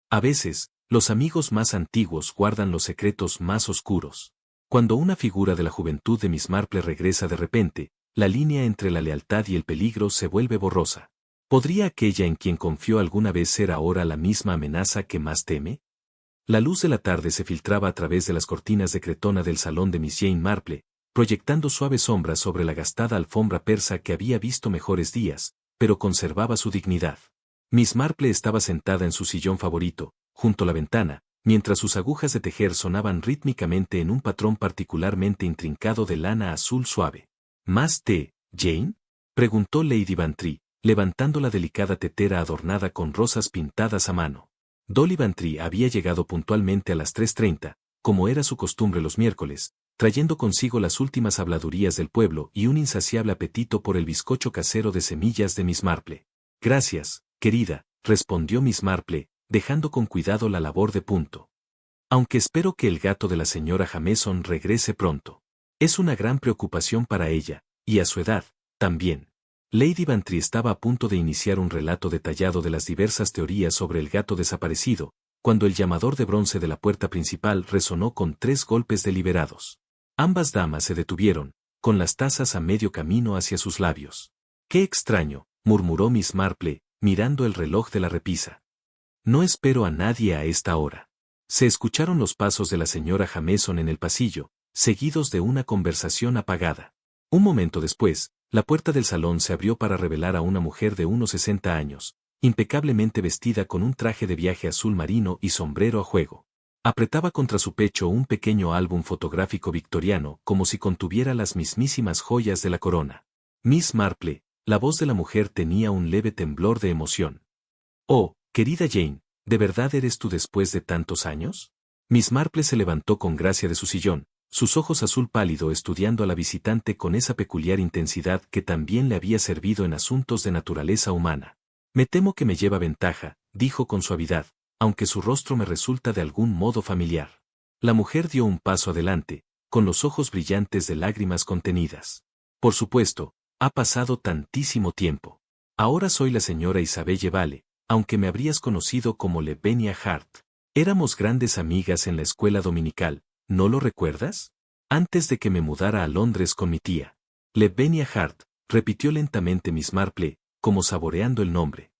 A veces, los amigos más antiguos guardan los secretos más oscuros. Cuando una figura de la juventud de Miss Marple regresa de repente, la línea entre la lealtad y el peligro se vuelve borrosa. ¿Podría aquella en quien confió alguna vez ser ahora la misma amenaza que más teme? La luz de la tarde se filtraba a través de las cortinas de cretona del salón de Miss Jane Marple, proyectando suaves sombras sobre la gastada alfombra persa que había visto mejores días, pero conservaba su dignidad. Miss Marple estaba sentada en su sillón favorito, junto a la ventana, mientras sus agujas de tejer sonaban rítmicamente en un patrón particularmente intrincado de lana azul suave. ¿Más té, Jane?, preguntó Lady Bantry, levantando la delicada tetera adornada con rosas pintadas a mano. Dolly Bantry había llegado puntualmente a las 3:30, como era su costumbre los miércoles, trayendo consigo las últimas habladurías del pueblo y un insaciable apetito por el bizcocho casero de semillas de Miss Marple. Gracias, querida, respondió Miss Marple, dejando con cuidado la labor de punto. Aunque espero que el gato de la señora Jameson regrese pronto. Es una gran preocupación para ella, y a su edad, también. Lady Bantry estaba a punto de iniciar un relato detallado de las diversas teorías sobre el gato desaparecido, cuando el llamador de bronce de la puerta principal resonó con 3 golpes deliberados. Ambas damas se detuvieron, con las tazas a medio camino hacia sus labios. «Qué extraño», murmuró Miss Marple, mirando el reloj de la repisa. «No espero a nadie a esta hora». Se escucharon los pasos de la señora Jameson en el pasillo, seguidos de una conversación apagada. Un momento después, la puerta del salón se abrió para revelar a una mujer de unos 60 años, impecablemente vestida con un traje de viaje azul marino y sombrero a juego. Apretaba contra su pecho un pequeño álbum fotográfico victoriano como si contuviera las mismísimas joyas de la corona. Miss Marple, la voz de la mujer tenía un leve temblor de emoción. «Oh, querida Jane, ¿de verdad eres tú después de tantos años?» Miss Marple se levantó con gracia de su sillón, sus ojos azul pálido estudiando a la visitante con esa peculiar intensidad que también le había servido en asuntos de naturaleza humana. «Me temo que me lleva ventaja», dijo con suavidad, aunque su rostro me resulta de algún modo familiar. La mujer dio un paso adelante, con los ojos brillantes de lágrimas contenidas. «Por supuesto, ha pasado tantísimo tiempo. Ahora soy la señora Isabelle Vale, aunque me habrías conocido como Lavinia Hart. Éramos grandes amigas en la escuela dominical, ¿no lo recuerdas? Antes de que me mudara a Londres con mi tía». «Lavinia Hart», repitió lentamente Miss Marple, como saboreando el nombre.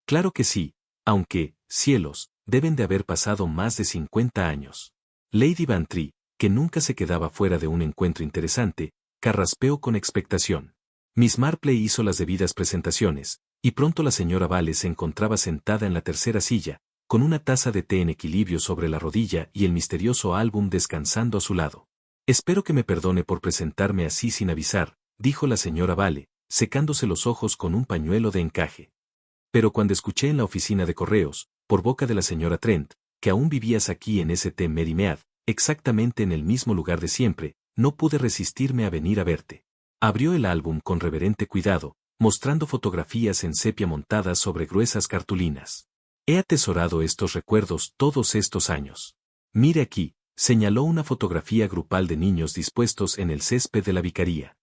«Claro que sí, aunque, cielos, deben de haber pasado más de 50 años». Lady Bantry, que nunca se quedaba fuera de un encuentro interesante, carraspeó con expectación. Miss Marple hizo las debidas presentaciones, y pronto la señora Vale se encontraba sentada en la tercera silla, con una taza de té en equilibrio sobre la rodilla y el misterioso álbum descansando a su lado. «Espero que me perdone por presentarme así sin avisar», dijo la señora Vale, secándose los ojos con un pañuelo de encaje. «Pero cuando escuché en la oficina de correos, por boca de la señora Trent, que aún vivías aquí en St. Mary Mead, exactamente en el mismo lugar de siempre, no pude resistirme a venir a verte». Abrió el álbum con reverente cuidado, mostrando fotografías en sepia montadas sobre gruesas cartulinas. «He atesorado estos recuerdos todos estos años. Mire aquí», señaló una fotografía grupal de niños dispuestos en el césped de la vicaría.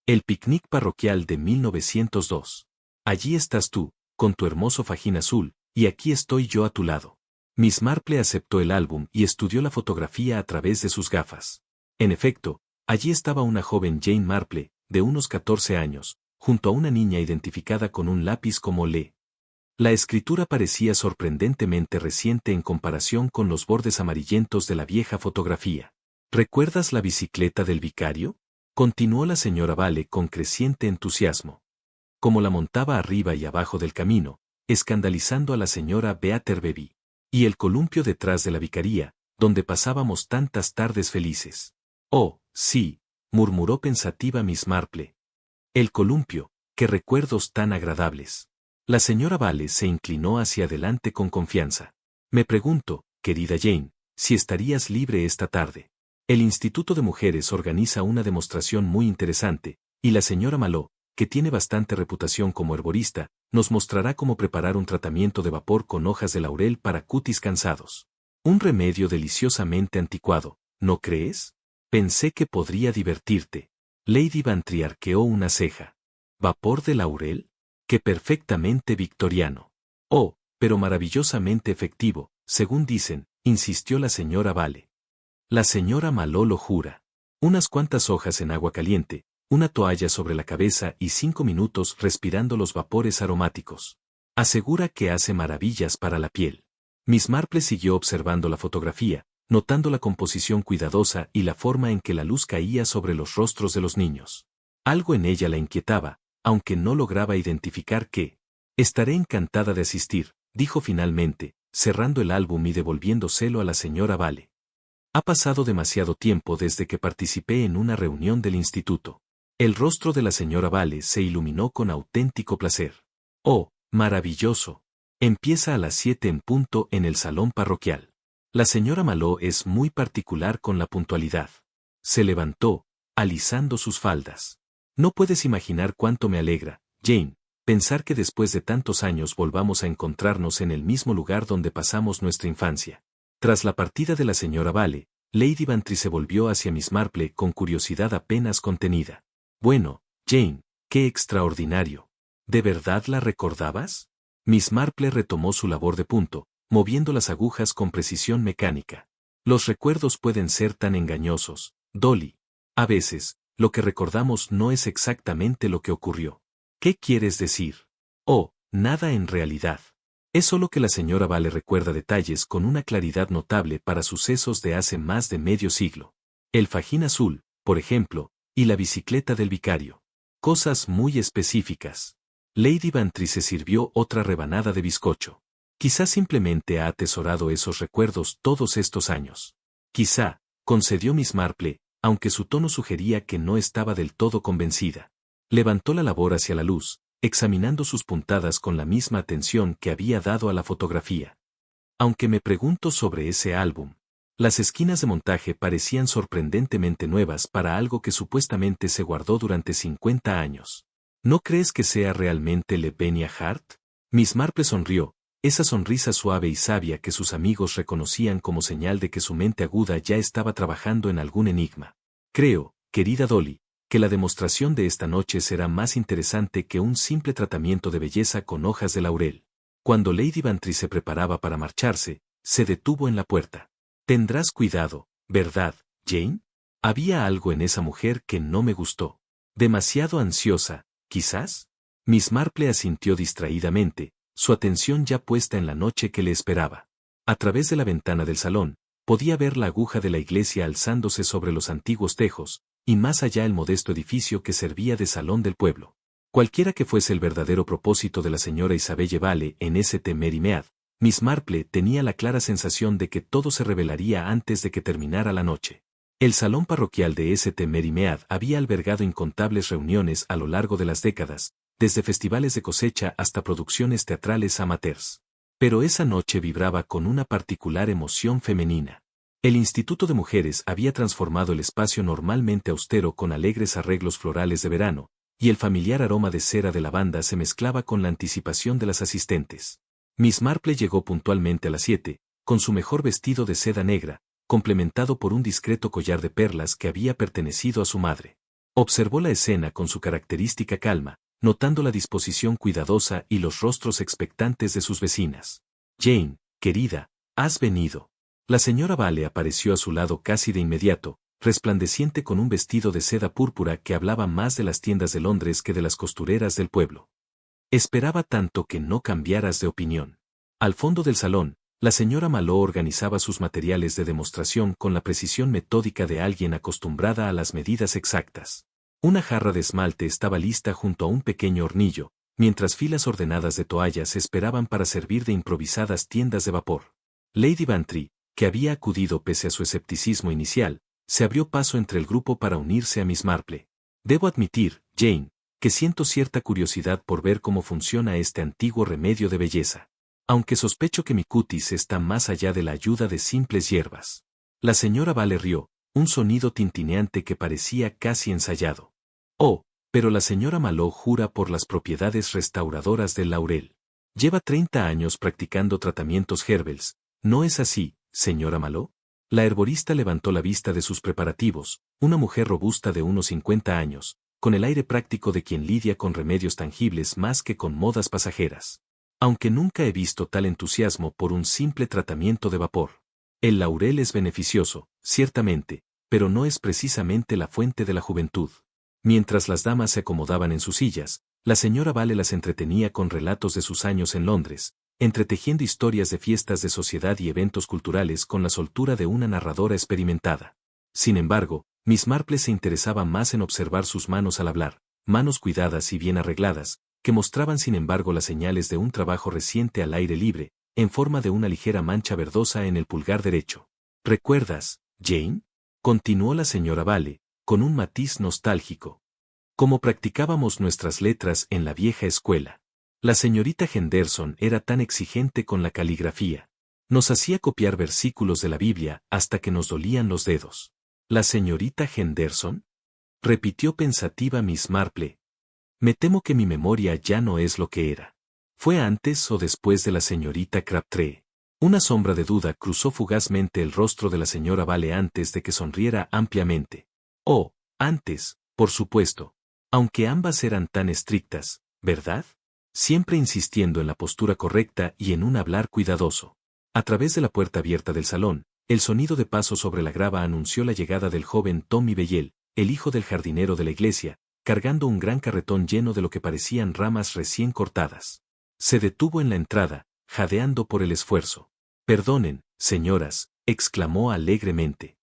«El picnic parroquial de 1902. Allí estás tú, con tu hermoso fajín azul, y aquí estoy yo a tu lado». Miss Marple aceptó el álbum y estudió la fotografía a través de sus gafas. En efecto, allí estaba una joven Jane Marple, de unos 14 años, junto a una niña identificada con un lápiz como Le. La escritura parecía sorprendentemente reciente en comparación con los bordes amarillentos de la vieja fotografía. «¿Recuerdas la bicicleta del vicario?», continuó la señora Vale con creciente entusiasmo. «Como la montaba arriba y abajo del camino, escandalizando a la señora Beaterbeby. Y el columpio detrás de la vicaría, donde pasábamos tantas tardes felices». «Oh, sí», murmuró pensativa Miss Marple. «El columpio, qué recuerdos tan agradables». La señora Vale se inclinó hacia adelante con confianza. «Me pregunto, querida Jane, si estarías libre esta tarde. El Instituto de Mujeres organiza una demostración muy interesante, y la señora Maló, que tiene bastante reputación como herborista, nos mostrará cómo preparar un tratamiento de vapor con hojas de laurel para cutis cansados. Un remedio deliciosamente anticuado, ¿no crees? Pensé que podría divertirte». Lady Bantry arqueó una ceja. «¿Vapor de laurel? Que perfectamente victoriano. Oh, pero maravillosamente efectivo», según dicen, insistió la señora Vale. La señora Maló lo jura. Unas cuantas hojas en agua caliente, una toalla sobre la cabeza y 5 minutos respirando los vapores aromáticos. Asegura que hace maravillas para la piel. Miss Marple siguió observando la fotografía, notando la composición cuidadosa y la forma en que la luz caía sobre los rostros de los niños. Algo en ella la inquietaba, aunque no lograba identificar qué. Estaré encantada de asistir, dijo finalmente, cerrando el álbum y devolviéndoselo a la señora Vale. Ha pasado demasiado tiempo desde que participé en una reunión del instituto. El rostro de la señora Vale se iluminó con auténtico placer. Oh, maravilloso. Empieza a las 7 en punto en el salón parroquial. La señora Maló es muy particular con la puntualidad. Se levantó, alisando sus faldas. No puedes imaginar cuánto me alegra, Jane, pensar que después de tantos años volvamos a encontrarnos en el mismo lugar donde pasamos nuestra infancia. Tras la partida de la señora Vale, Lady Bantry se volvió hacia Miss Marple con curiosidad apenas contenida. Bueno, Jane, qué extraordinario. ¿De verdad la recordabas? Miss Marple retomó su labor de punto, moviendo las agujas con precisión mecánica. Los recuerdos pueden ser tan engañosos, Dolly. A veces, lo que recordamos no es exactamente lo que ocurrió. ¿Qué quieres decir? Oh, nada en realidad. Es solo que la señora Vale recuerda detalles con una claridad notable para sucesos de hace más de medio siglo. El fajín azul, por ejemplo, y la bicicleta del vicario. Cosas muy específicas. Lady Bantry se sirvió otra rebanada de bizcocho. Quizá simplemente ha atesorado esos recuerdos todos estos años. Quizá, concedió Miss Marple, aunque su tono sugería que no estaba del todo convencida. Levantó la labor hacia la luz, examinando sus puntadas con la misma atención que había dado a la fotografía. Aunque me pregunto sobre ese álbum. Las esquinas de montaje parecían sorprendentemente nuevas para algo que supuestamente se guardó durante 50 años. ¿No crees que sea realmente Lavinia Hart? Miss Marple sonrió, esa sonrisa suave y sabia que sus amigos reconocían como señal de que su mente aguda ya estaba trabajando en algún enigma. Creo, querida Dolly, que la demostración de esta noche será más interesante que un simple tratamiento de belleza con hojas de laurel. Cuando Lady Bantry se preparaba para marcharse, se detuvo en la puerta. Tendrás cuidado, ¿verdad, Jane? Había algo en esa mujer que no me gustó. Demasiado ansiosa, quizás. Miss Marple asintió distraídamente, su atención ya puesta en la noche que le esperaba. A través de la ventana del salón, podía ver la aguja de la iglesia alzándose sobre los antiguos tejos, y más allá el modesto edificio que servía de salón del pueblo. Cualquiera que fuese el verdadero propósito de la señora Isabelle Vale en St. Mary Mead, Miss Marple tenía la clara sensación de que todo se revelaría antes de que terminara la noche. El salón parroquial de St. Mary Mead había albergado incontables reuniones a lo largo de las décadas, desde festivales de cosecha hasta producciones teatrales amateurs. Pero esa noche vibraba con una particular emoción femenina. El Instituto de Mujeres había transformado el espacio normalmente austero con alegres arreglos florales de verano, y el familiar aroma de cera de lavanda se mezclaba con la anticipación de las asistentes. Miss Marple llegó puntualmente a las 7, con su mejor vestido de seda negra, complementado por un discreto collar de perlas que había pertenecido a su madre. Observó la escena con su característica calma, notando la disposición cuidadosa y los rostros expectantes de sus vecinas. Jane, querida, has venido. La señora Vale apareció a su lado casi de inmediato, resplandeciente con un vestido de seda púrpura que hablaba más de las tiendas de Londres que de las costureras del pueblo. Esperaba tanto que no cambiaras de opinión. Al fondo del salón, la señora Maló organizaba sus materiales de demostración con la precisión metódica de alguien acostumbrada a las medidas exactas. Una jarra de esmalte estaba lista junto a un pequeño hornillo, mientras filas ordenadas de toallas esperaban para servir de improvisadas tiendas de vapor. Lady Bantry, que había acudido pese a su escepticismo inicial, se abrió paso entre el grupo para unirse a Miss Marple. Debo admitir, Jane, que siento cierta curiosidad por ver cómo funciona este antiguo remedio de belleza. Aunque sospecho que mi cutis está más allá de la ayuda de simples hierbas. La señora Vale rió, un sonido tintineante que parecía casi ensayado. Oh, pero la señora Maló jura por las propiedades restauradoras del laurel. Lleva 30 años practicando tratamientos herbals, ¿no es así, señora Maló? La herborista levantó la vista de sus preparativos, una mujer robusta de unos 50 años, con el aire práctico de quien lidia con remedios tangibles más que con modas pasajeras. Aunque nunca he visto tal entusiasmo por un simple tratamiento de vapor. El laurel es beneficioso, ciertamente, pero no es precisamente la fuente de la juventud. Mientras las damas se acomodaban en sus sillas, la señora Vale las entretenía con relatos de sus años en Londres, entretejiendo historias de fiestas de sociedad y eventos culturales con la soltura de una narradora experimentada. Sin embargo, Miss Marple se interesaba más en observar sus manos al hablar, manos cuidadas y bien arregladas, que mostraban sin embargo las señales de un trabajo reciente al aire libre, en forma de una ligera mancha verdosa en el pulgar derecho. ¿Recuerdas, Jane? Continuó la señora Vale, con un matiz nostálgico. Como practicábamos nuestras letras en la vieja escuela. La señorita Henderson era tan exigente con la caligrafía. Nos hacía copiar versículos de la Biblia hasta que nos dolían los dedos. ¿La señorita Henderson? Repitió pensativa Miss Marple. Me temo que mi memoria ya no es lo que era. ¿Fue antes o después de la señorita Crabtree? Una sombra de duda cruzó fugazmente el rostro de la señora Vale antes de que sonriera ampliamente. Oh, antes, por supuesto. Aunque ambas eran tan estrictas, ¿verdad? Siempre insistiendo en la postura correcta y en un hablar cuidadoso. A través de la puerta abierta del salón, el sonido de pasos sobre la grava anunció la llegada del joven Tommy Bellel, el hijo del jardinero de la iglesia, cargando un gran carretón lleno de lo que parecían ramas recién cortadas. Se detuvo en la entrada, jadeando por el esfuerzo. «Perdonen, señoras», exclamó alegremente.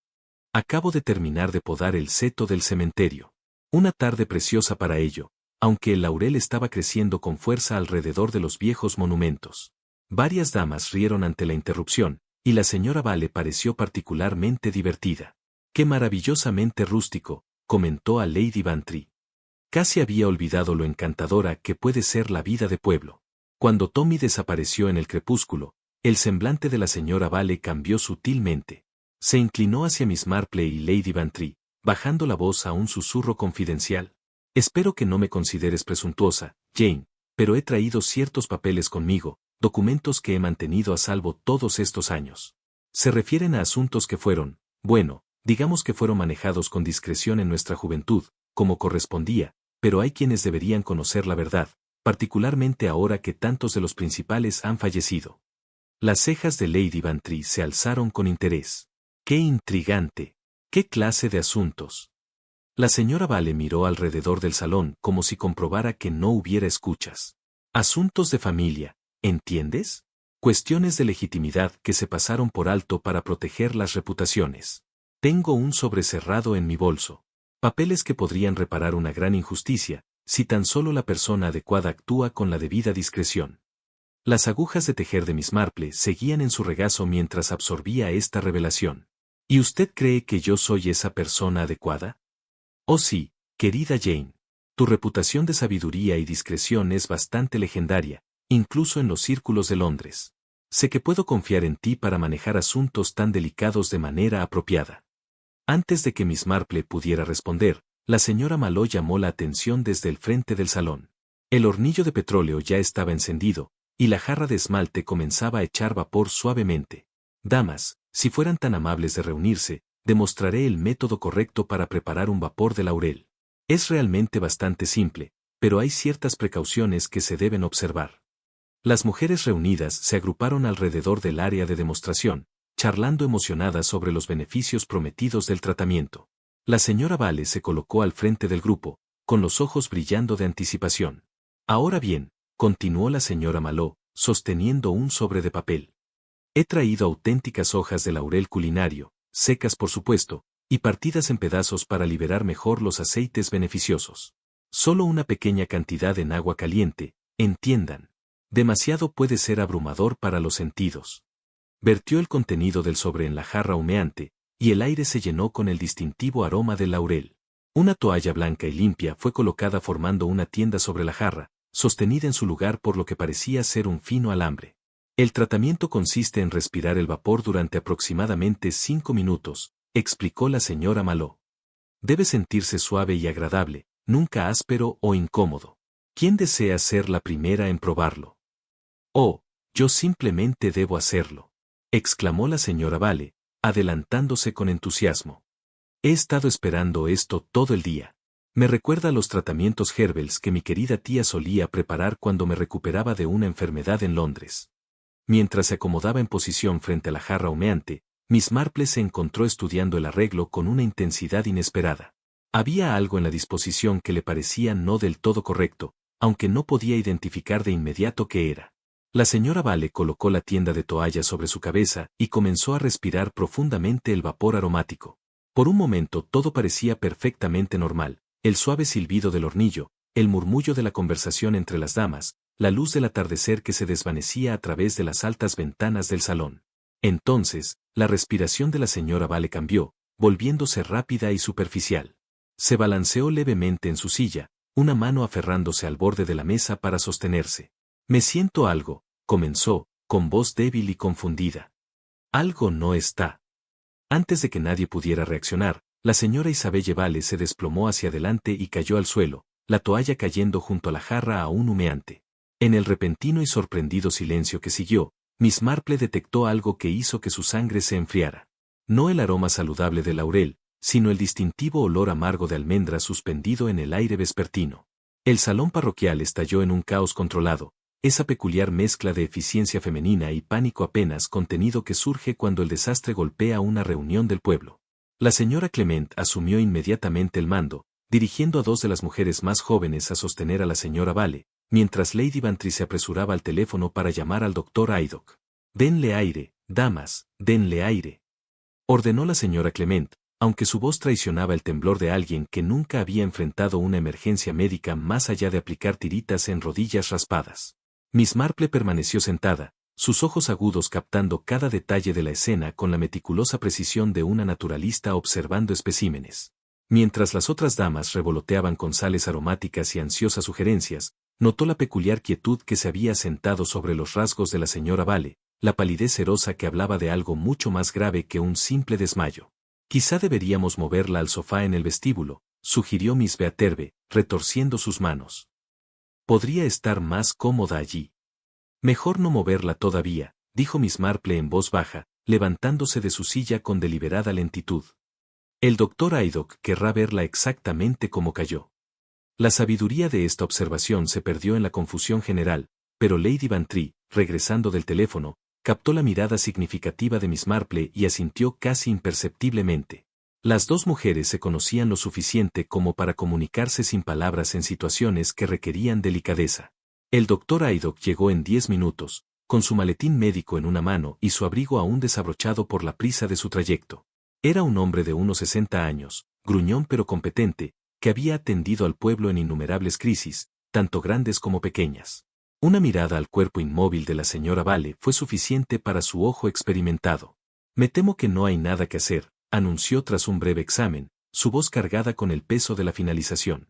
«Acabo de terminar de podar el seto del cementerio. Una tarde preciosa para ello, aunque el laurel estaba creciendo con fuerza alrededor de los viejos monumentos». Varias damas rieron ante la interrupción, y la señora Vale pareció particularmente divertida. «Qué maravillosamente rústico», comentó a Lady Bantry. Casi había olvidado lo encantadora que puede ser la vida de pueblo. Cuando Tommy desapareció en el crepúsculo, el semblante de la señora Vale cambió sutilmente. Se inclinó hacia Miss Marple y Lady Bantry, bajando la voz a un susurro confidencial. «Espero que no me consideres presuntuosa, Jane, pero he traído ciertos papeles conmigo, documentos que he mantenido a salvo todos estos años. Se refieren a asuntos que fueron, bueno, digamos que fueron manejados con discreción en nuestra juventud, como correspondía, pero hay quienes deberían conocer la verdad, particularmente ahora que tantos de los principales han fallecido». Las cejas de Lady Bantry se alzaron con interés. ¡Qué intrigante! ¿Qué clase de asuntos? La señora Vale miró alrededor del salón como si comprobara que no hubiera escuchas. Asuntos de familia, ¿entiendes? Cuestiones de legitimidad que se pasaron por alto para proteger las reputaciones. Tengo un sobrecerrado en mi bolso. Papeles que podrían reparar una gran injusticia, si tan solo la persona adecuada actúa con la debida discreción. Las agujas de tejer de Miss Marple seguían en su regazo mientras absorbía esta revelación. ¿Y usted cree que yo soy esa persona adecuada? Oh sí, querida Jane. Tu reputación de sabiduría y discreción es bastante legendaria, incluso en los círculos de Londres. Sé que puedo confiar en ti para manejar asuntos tan delicados de manera apropiada. Antes de que Miss Marple pudiera responder, la señora Maló llamó la atención desde el frente del salón. El hornillo de petróleo ya estaba encendido, y la jarra de esmalte comenzaba a echar vapor suavemente. Damas, si fueran tan amables de reunirse, demostraré el método correcto para preparar un vapor de laurel. Es realmente bastante simple, pero hay ciertas precauciones que se deben observar. Las mujeres reunidas se agruparon alrededor del área de demostración, charlando emocionadas sobre los beneficios prometidos del tratamiento. La señora Vale se colocó al frente del grupo, con los ojos brillando de anticipación. Ahora bien, continuó la señora Maló, sosteniendo un sobre de papel. He traído auténticas hojas de laurel culinario, secas por supuesto, y partidas en pedazos para liberar mejor los aceites beneficiosos. Solo una pequeña cantidad en agua caliente, entiendan. Demasiado puede ser abrumador para los sentidos. Vertió el contenido del sobre en la jarra humeante, y el aire se llenó con el distintivo aroma del laurel. Una toalla blanca y limpia fue colocada formando una tienda sobre la jarra, sostenida en su lugar por lo que parecía ser un fino alambre. El tratamiento consiste en respirar el vapor durante aproximadamente 5 minutos, explicó la señora Maló. Debe sentirse suave y agradable, nunca áspero o incómodo. ¿Quién desea ser la primera en probarlo? Oh, yo simplemente debo hacerlo, exclamó la señora Vale, adelantándose con entusiasmo. He estado esperando esto todo el día. Me recuerda a los tratamientos Herbels que mi querida tía solía preparar cuando me recuperaba de una enfermedad en Londres. Mientras se acomodaba en posición frente a la jarra humeante, Miss Marple se encontró estudiando el arreglo con una intensidad inesperada. Había algo en la disposición que le parecía no del todo correcto, aunque no podía identificar de inmediato qué era. La señora Vale colocó la tienda de toallas sobre su cabeza y comenzó a respirar profundamente el vapor aromático. Por un momento todo parecía perfectamente normal, el suave silbido del hornillo, el murmullo de la conversación entre las damas, la luz del atardecer que se desvanecía a través de las altas ventanas del salón. Entonces, la respiración de la señora Vale cambió, volviéndose rápida y superficial. Se balanceó levemente en su silla, una mano aferrándose al borde de la mesa para sostenerse. «Me siento algo», comenzó, con voz débil y confundida. «Algo no está». Antes de que nadie pudiera reaccionar, la señora Isabelle Vale se desplomó hacia adelante y cayó al suelo, la toalla cayendo junto a la jarra aún humeante. En el repentino y sorprendido silencio que siguió, Miss Marple detectó algo que hizo que su sangre se enfriara. No el aroma saludable del laurel, sino el distintivo olor amargo de almendra suspendido en el aire vespertino. El salón parroquial estalló en un caos controlado, esa peculiar mezcla de eficiencia femenina y pánico apenas contenido que surge cuando el desastre golpea una reunión del pueblo. La señora Clement asumió inmediatamente el mando, dirigiendo a dos de las mujeres más jóvenes a sostener a la señora Vale, mientras Lady Bantry se apresuraba al teléfono para llamar al doctor Haydock. «Denle aire, damas, denle aire», ordenó la señora Clement, aunque su voz traicionaba el temblor de alguien que nunca había enfrentado una emergencia médica más allá de aplicar tiritas en rodillas raspadas. Miss Marple permaneció sentada, sus ojos agudos captando cada detalle de la escena con la meticulosa precisión de una naturalista observando especímenes. Mientras las otras damas revoloteaban con sales aromáticas y ansiosas sugerencias, notó la peculiar quietud que se había asentado sobre los rasgos de la señora Vale, la palidez cerosa que hablaba de algo mucho más grave que un simple desmayo. «Quizá deberíamos moverla al sofá en el vestíbulo», sugirió Miss Beaterbe, retorciendo sus manos. «Podría estar más cómoda allí». «Mejor no moverla todavía», dijo Miss Marple en voz baja, levantándose de su silla con deliberada lentitud. «El doctor Haydock querrá verla exactamente como cayó». La sabiduría de esta observación se perdió en la confusión general, pero Lady Bantry, regresando del teléfono, captó la mirada significativa de Miss Marple y asintió casi imperceptiblemente. Las dos mujeres se conocían lo suficiente como para comunicarse sin palabras en situaciones que requerían delicadeza. El doctor Haydock llegó en 10 minutos, con su maletín médico en una mano y su abrigo aún desabrochado por la prisa de su trayecto. Era un hombre de unos 60 años, gruñón pero competente, que había atendido al pueblo en innumerables crisis, tanto grandes como pequeñas. Una mirada al cuerpo inmóvil de la señora Vale fue suficiente para su ojo experimentado. «Me temo que no hay nada que hacer», anunció tras un breve examen, su voz cargada con el peso de la finalización.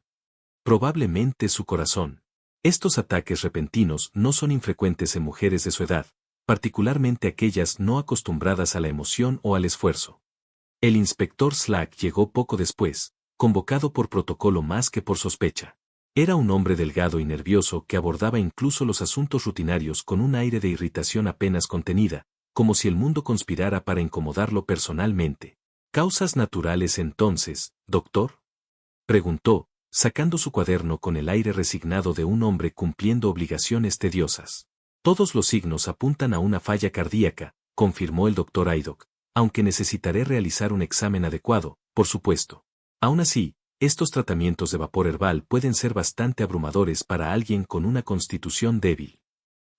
«Probablemente su corazón». Estos ataques repentinos no son infrecuentes en mujeres de su edad, particularmente aquellas no acostumbradas a la emoción o al esfuerzo. El inspector Slack llegó poco después, convocado por protocolo más que por sospecha. Era un hombre delgado y nervioso que abordaba incluso los asuntos rutinarios con un aire de irritación apenas contenida, como si el mundo conspirara para incomodarlo personalmente. «¿Causas naturales entonces, doctor?», preguntó, sacando su cuaderno con el aire resignado de un hombre cumpliendo obligaciones tediosas. «Todos los signos apuntan a una falla cardíaca», confirmó el doctor Haydock, «aunque necesitaré realizar un examen adecuado, por supuesto. Aún así, estos tratamientos de vapor herbal pueden ser bastante abrumadores para alguien con una constitución débil».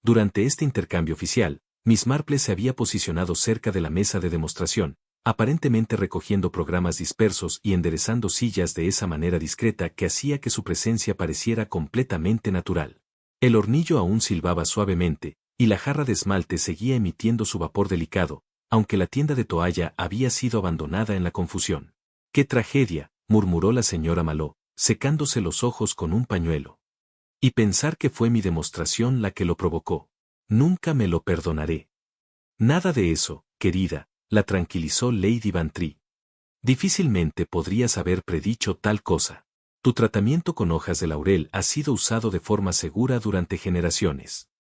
Durante este intercambio oficial, Miss Marple se había posicionado cerca de la mesa de demostración, aparentemente recogiendo programas dispersos y enderezando sillas de esa manera discreta que hacía que su presencia pareciera completamente natural. El hornillo aún silbaba suavemente, y la jarra de esmalte seguía emitiendo su vapor delicado, aunque la tienda de toalla había sido abandonada en la confusión. «¡Qué tragedia!», murmuró la señora Malot, secándose los ojos con un pañuelo. «Y pensar que fue mi demostración la que lo provocó. Nunca me lo perdonaré». «Nada de eso, querida», la tranquilizó Lady Bantry. «Difícilmente podrías haber predicho tal cosa. Tu tratamiento con hojas de laurel ha sido usado de forma segura durante generaciones».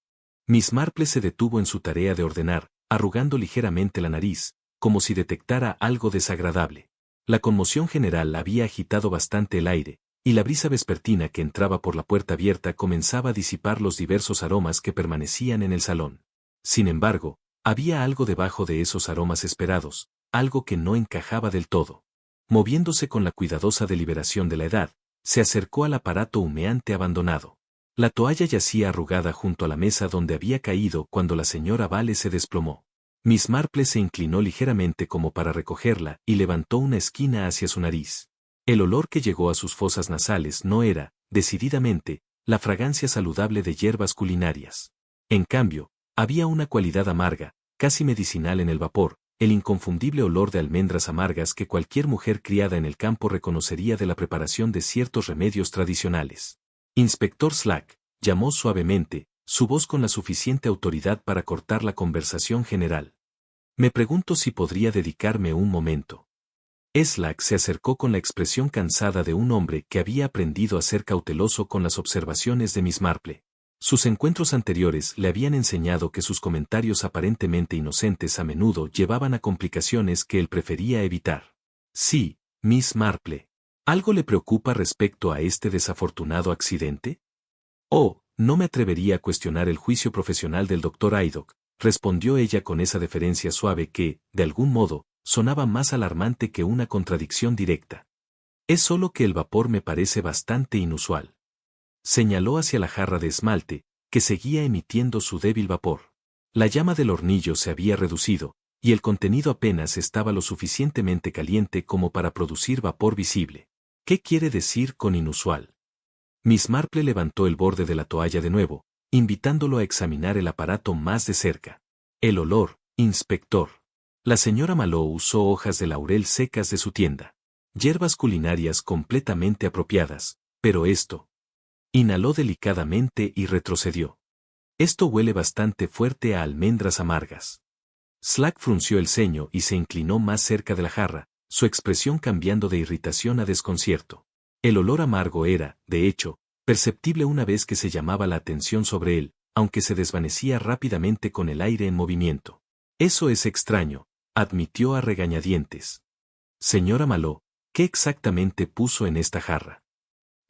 Miss Marple se detuvo en su tarea de ordenar, arrugando ligeramente la nariz, como si detectara algo desagradable. La conmoción general había agitado bastante el aire, y la brisa vespertina que entraba por la puerta abierta comenzaba a disipar los diversos aromas que permanecían en el salón. Sin embargo, había algo debajo de esos aromas esperados, algo que no encajaba del todo. Moviéndose con la cuidadosa deliberación de la edad, se acercó al aparato humeante abandonado. La toalla yacía arrugada junto a la mesa donde había caído cuando la señora Vale se desplomó. Miss Marple se inclinó ligeramente como para recogerla y levantó una esquina hacia su nariz. El olor que llegó a sus fosas nasales no era, decididamente, la fragancia saludable de hierbas culinarias. En cambio, había una cualidad amarga, casi medicinal en el vapor, el inconfundible olor de almendras amargas que cualquier mujer criada en el campo reconocería de la preparación de ciertos remedios tradicionales. Inspector Slack, llamó suavemente, su voz con la suficiente autoridad para cortar la conversación general. Me pregunto si podría dedicarme un momento. Slack se acercó con la expresión cansada de un hombre que había aprendido a ser cauteloso con las observaciones de Miss Marple. Sus encuentros anteriores le habían enseñado que sus comentarios aparentemente inocentes a menudo llevaban a complicaciones que él prefería evitar. Sí, Miss Marple. ¿Algo le preocupa respecto a este desafortunado accidente? Oh, no me atrevería a cuestionar el juicio profesional del Dr. Haydock, respondió ella con esa deferencia suave que, de algún modo, sonaba más alarmante que una contradicción directa. Es solo que el vapor me parece bastante inusual. Señaló hacia la jarra de esmalte, que seguía emitiendo su débil vapor. La llama del hornillo se había reducido, y el contenido apenas estaba lo suficientemente caliente como para producir vapor visible. ¿Qué quiere decir con inusual? Miss Marple levantó el borde de la toalla de nuevo, invitándolo a examinar el aparato más de cerca. El olor, inspector. La señora Maló usó hojas de laurel secas de su tienda. Hierbas culinarias completamente apropiadas, pero esto. Inhaló delicadamente y retrocedió. Esto huele bastante fuerte a almendras amargas. Slack frunció el ceño y se inclinó más cerca de la jarra, su expresión cambiando de irritación a desconcierto. El olor amargo era, de hecho, perceptible una vez que se llamaba la atención sobre él, aunque se desvanecía rápidamente con el aire en movimiento. Eso es extraño, admitió a regañadientes. Señora Maló, ¿qué exactamente puso en esta jarra?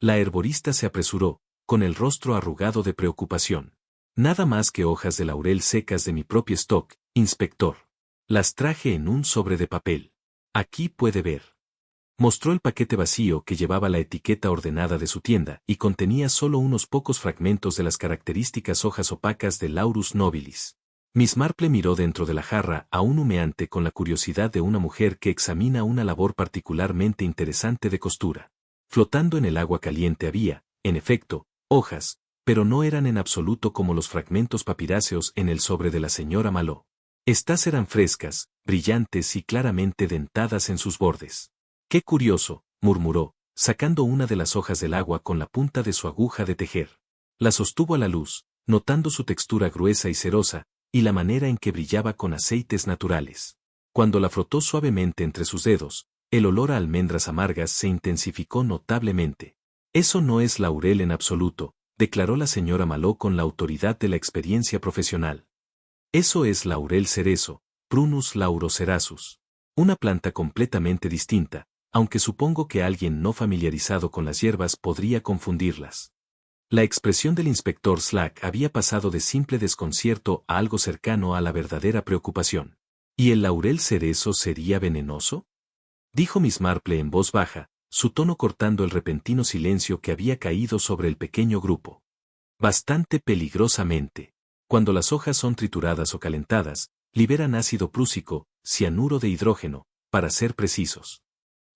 La herborista se apresuró, con el rostro arrugado de preocupación. Nada más que hojas de laurel secas de mi propio stock, inspector. Las traje en un sobre de papel. Aquí puede ver. Mostró el paquete vacío que llevaba la etiqueta ordenada de su tienda y contenía solo unos pocos fragmentos de las características hojas opacas de Laurus nobilis. Miss Marple miró dentro de la jarra aún humeante con la curiosidad de una mujer que examina una labor particularmente interesante de costura. Flotando en el agua caliente había, en efecto, hojas, pero no eran en absoluto como los fragmentos papiráceos en el sobre de la señora Maló. Estas eran frescas, brillantes y claramente dentadas en sus bordes. ¡Qué curioso!, murmuró, sacando una de las hojas del agua con la punta de su aguja de tejer. La sostuvo a la luz, notando su textura gruesa y cerosa, y la manera en que brillaba con aceites naturales. Cuando la frotó suavemente entre sus dedos, el olor a almendras amargas se intensificó notablemente. Eso no es laurel en absoluto, declaró la señora Maló con la autoridad de la experiencia profesional. Eso es laurel cerezo, Prunus laurocerasus. Una planta completamente distinta, aunque supongo que alguien no familiarizado con las hierbas podría confundirlas. La expresión del inspector Slack había pasado de simple desconcierto a algo cercano a la verdadera preocupación. ¿Y el laurel cerezo sería venenoso?, dijo Miss Marple en voz baja, su tono cortando el repentino silencio que había caído sobre el pequeño grupo. Bastante peligrosamente. Cuando las hojas son trituradas o calentadas, liberan ácido prúsico, cianuro de hidrógeno, para ser precisos.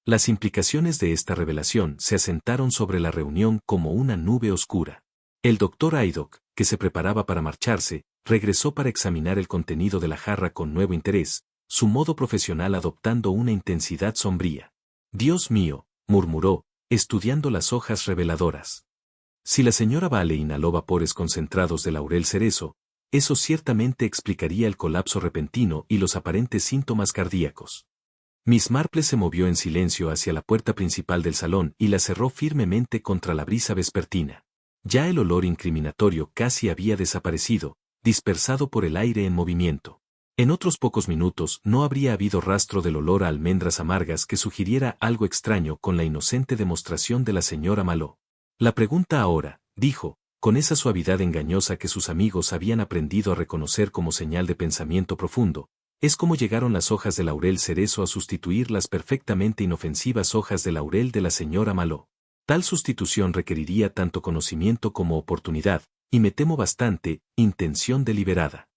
Las implicaciones de esta revelación se asentaron sobre la reunión como una nube oscura. El Dr. Haydock, que se preparaba para marcharse, regresó para examinar el contenido de la jarra con nuevo interés, su modo profesional adoptando una intensidad sombría. Dios mío, murmuró, estudiando las hojas reveladoras. Si la señora Vale inhaló vapores concentrados de laurel cerezo, eso ciertamente explicaría el colapso repentino y los aparentes síntomas cardíacos. Miss Marple se movió en silencio hacia la puerta principal del salón y la cerró firmemente contra la brisa vespertina. Ya el olor incriminatorio casi había desaparecido, dispersado por el aire en movimiento. En otros pocos minutos no habría habido rastro del olor a almendras amargas que sugiriera algo extraño con la inocente demostración de la señora Maló. La pregunta ahora, dijo, con esa suavidad engañosa que sus amigos habían aprendido a reconocer como señal de pensamiento profundo, es cómo llegaron las hojas de laurel cerezo a sustituir las perfectamente inofensivas hojas de laurel de la señora Maló. Tal sustitución requeriría tanto conocimiento como oportunidad, y me temo bastante, intención deliberada.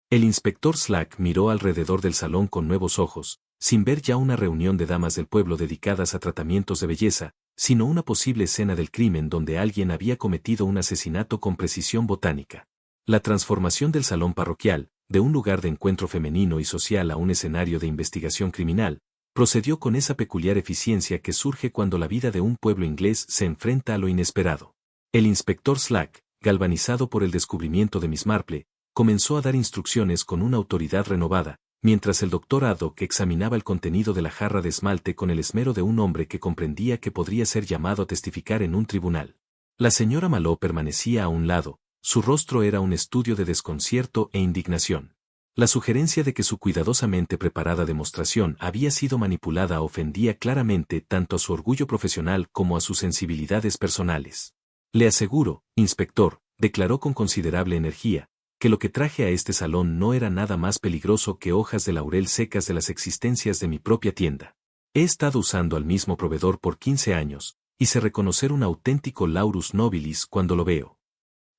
El inspector Slack miró alrededor del salón con nuevos ojos, sin ver ya una reunión de damas del pueblo dedicadas a tratamientos de belleza, sino una posible escena del crimen donde alguien había cometido un asesinato con precisión botánica. La transformación del salón parroquial, de un lugar de encuentro femenino y social a un escenario de investigación criminal, procedió con esa peculiar eficiencia que surge cuando la vida de un pueblo inglés se enfrenta a lo inesperado. El inspector Slack, galvanizado por el descubrimiento de Miss Marple, comenzó a dar instrucciones con una autoridad renovada, mientras el doctor Haddock examinaba el contenido de la jarra de esmalte con el esmero de un hombre que comprendía que podría ser llamado a testificar en un tribunal. La señora Maló permanecía a un lado, su rostro era un estudio de desconcierto e indignación. La sugerencia de que su cuidadosamente preparada demostración había sido manipulada ofendía claramente tanto a su orgullo profesional como a sus sensibilidades personales. Le aseguro, inspector, declaró con considerable energía, que lo que traje a este salón no era nada más peligroso que hojas de laurel secas de las existencias de mi propia tienda. He estado usando al mismo proveedor por 15 años, y sé reconocer un auténtico Laurus nobilis cuando lo veo.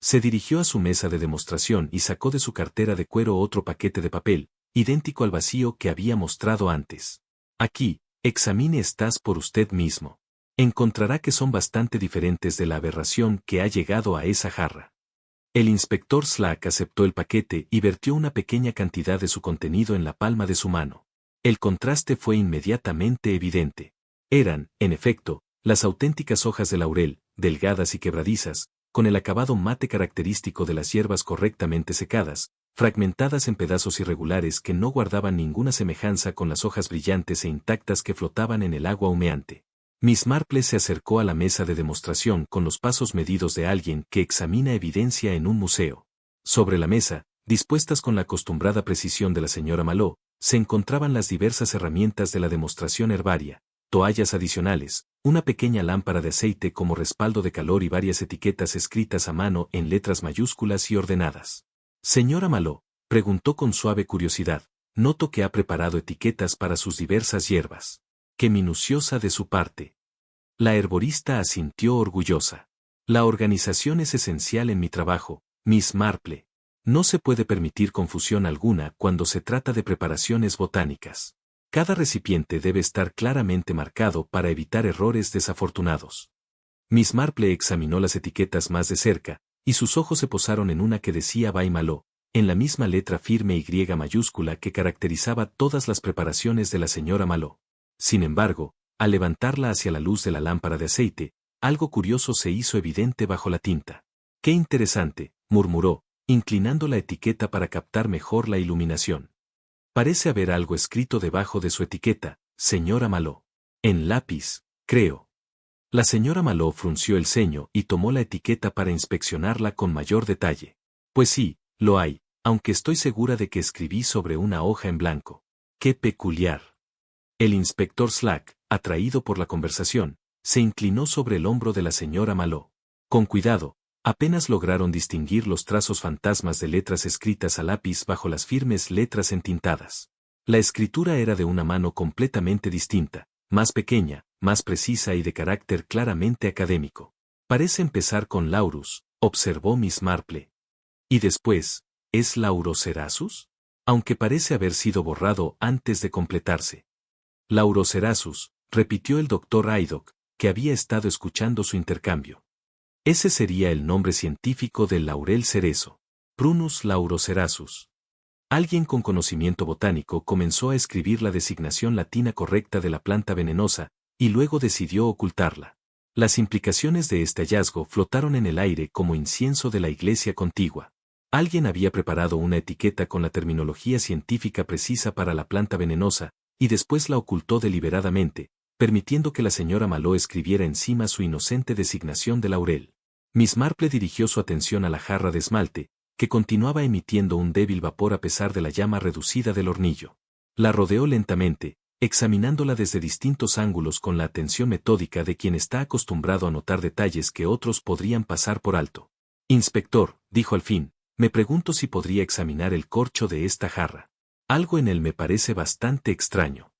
Se dirigió a su mesa de demostración y sacó de su cartera de cuero otro paquete de papel, idéntico al vacío que había mostrado antes. Aquí, examine estas por usted mismo. Encontrará que son bastante diferentes de la aberración que ha llegado a esa jarra. El inspector Slack aceptó el paquete y vertió una pequeña cantidad de su contenido en la palma de su mano. El contraste fue inmediatamente evidente. Eran, en efecto, las auténticas hojas de laurel, delgadas y quebradizas, con el acabado mate característico de las hierbas correctamente secadas, fragmentadas en pedazos irregulares que no guardaban ninguna semejanza con las hojas brillantes e intactas que flotaban en el agua humeante. Miss Marple se acercó a la mesa de demostración con los pasos medidos de alguien que examina evidencia en un museo. Sobre la mesa, dispuestas con la acostumbrada precisión de la señora Maló, se encontraban las diversas herramientas de la demostración herbaria, toallas adicionales, una pequeña lámpara de aceite como respaldo de calor y varias etiquetas escritas a mano en letras mayúsculas y ordenadas. Señora Maló, preguntó con suave curiosidad, noto que ha preparado etiquetas para sus diversas hierbas. Qué minuciosa de su parte. La herborista asintió orgullosa. La organización es esencial en mi trabajo, Miss Marple. No se puede permitir confusión alguna cuando se trata de preparaciones botánicas. Cada recipiente debe estar claramente marcado para evitar errores desafortunados. Miss Marple examinó las etiquetas más de cerca, y sus ojos se posaron en una que decía Bay Maló, en la misma letra firme Y mayúscula que caracterizaba todas las preparaciones de la señora Maló. Sin embargo, al levantarla hacia la luz de la lámpara de aceite, algo curioso se hizo evidente bajo la tinta. ¡Qué interesante!, murmuró, inclinando la etiqueta para captar mejor la iluminación. Parece haber algo escrito debajo de su etiqueta, señora Maló. En lápiz, creo. La señora Maló frunció el ceño y tomó la etiqueta para inspeccionarla con mayor detalle. Pues sí, lo hay, aunque estoy segura de que escribí sobre una hoja en blanco. ¡Qué peculiar! El inspector Slack, atraído por la conversación, se inclinó sobre el hombro de la señora Maló. Con cuidado, apenas lograron distinguir los trazos fantasmas de letras escritas a lápiz bajo las firmes letras entintadas. La escritura era de una mano completamente distinta, más pequeña, más precisa y de carácter claramente académico. Parece empezar con Laurus, observó Miss Marple. Y después, ¿es Laurocerasus? Aunque parece haber sido borrado antes de completarse. Laurocerasus, repitió el doctor Haddock, que había estado escuchando su intercambio. Ese sería el nombre científico del laurel cerezo. Prunus laurocerasus. Alguien con conocimiento botánico comenzó a escribir la designación latina correcta de la planta venenosa, y luego decidió ocultarla. Las implicaciones de este hallazgo flotaron en el aire como incienso de la iglesia contigua. Alguien había preparado una etiqueta con la terminología científica precisa para la planta venenosa, y después la ocultó deliberadamente, permitiendo que la señora Maló escribiera encima su inocente designación de laurel. Miss Marple dirigió su atención a la jarra de esmalte, que continuaba emitiendo un débil vapor a pesar de la llama reducida del hornillo. La rodeó lentamente, examinándola desde distintos ángulos con la atención metódica de quien está acostumbrado a notar detalles que otros podrían pasar por alto. Inspector, dijo al fin, me pregunto si podría examinar el corcho de esta jarra. Algo en él me parece bastante extraño.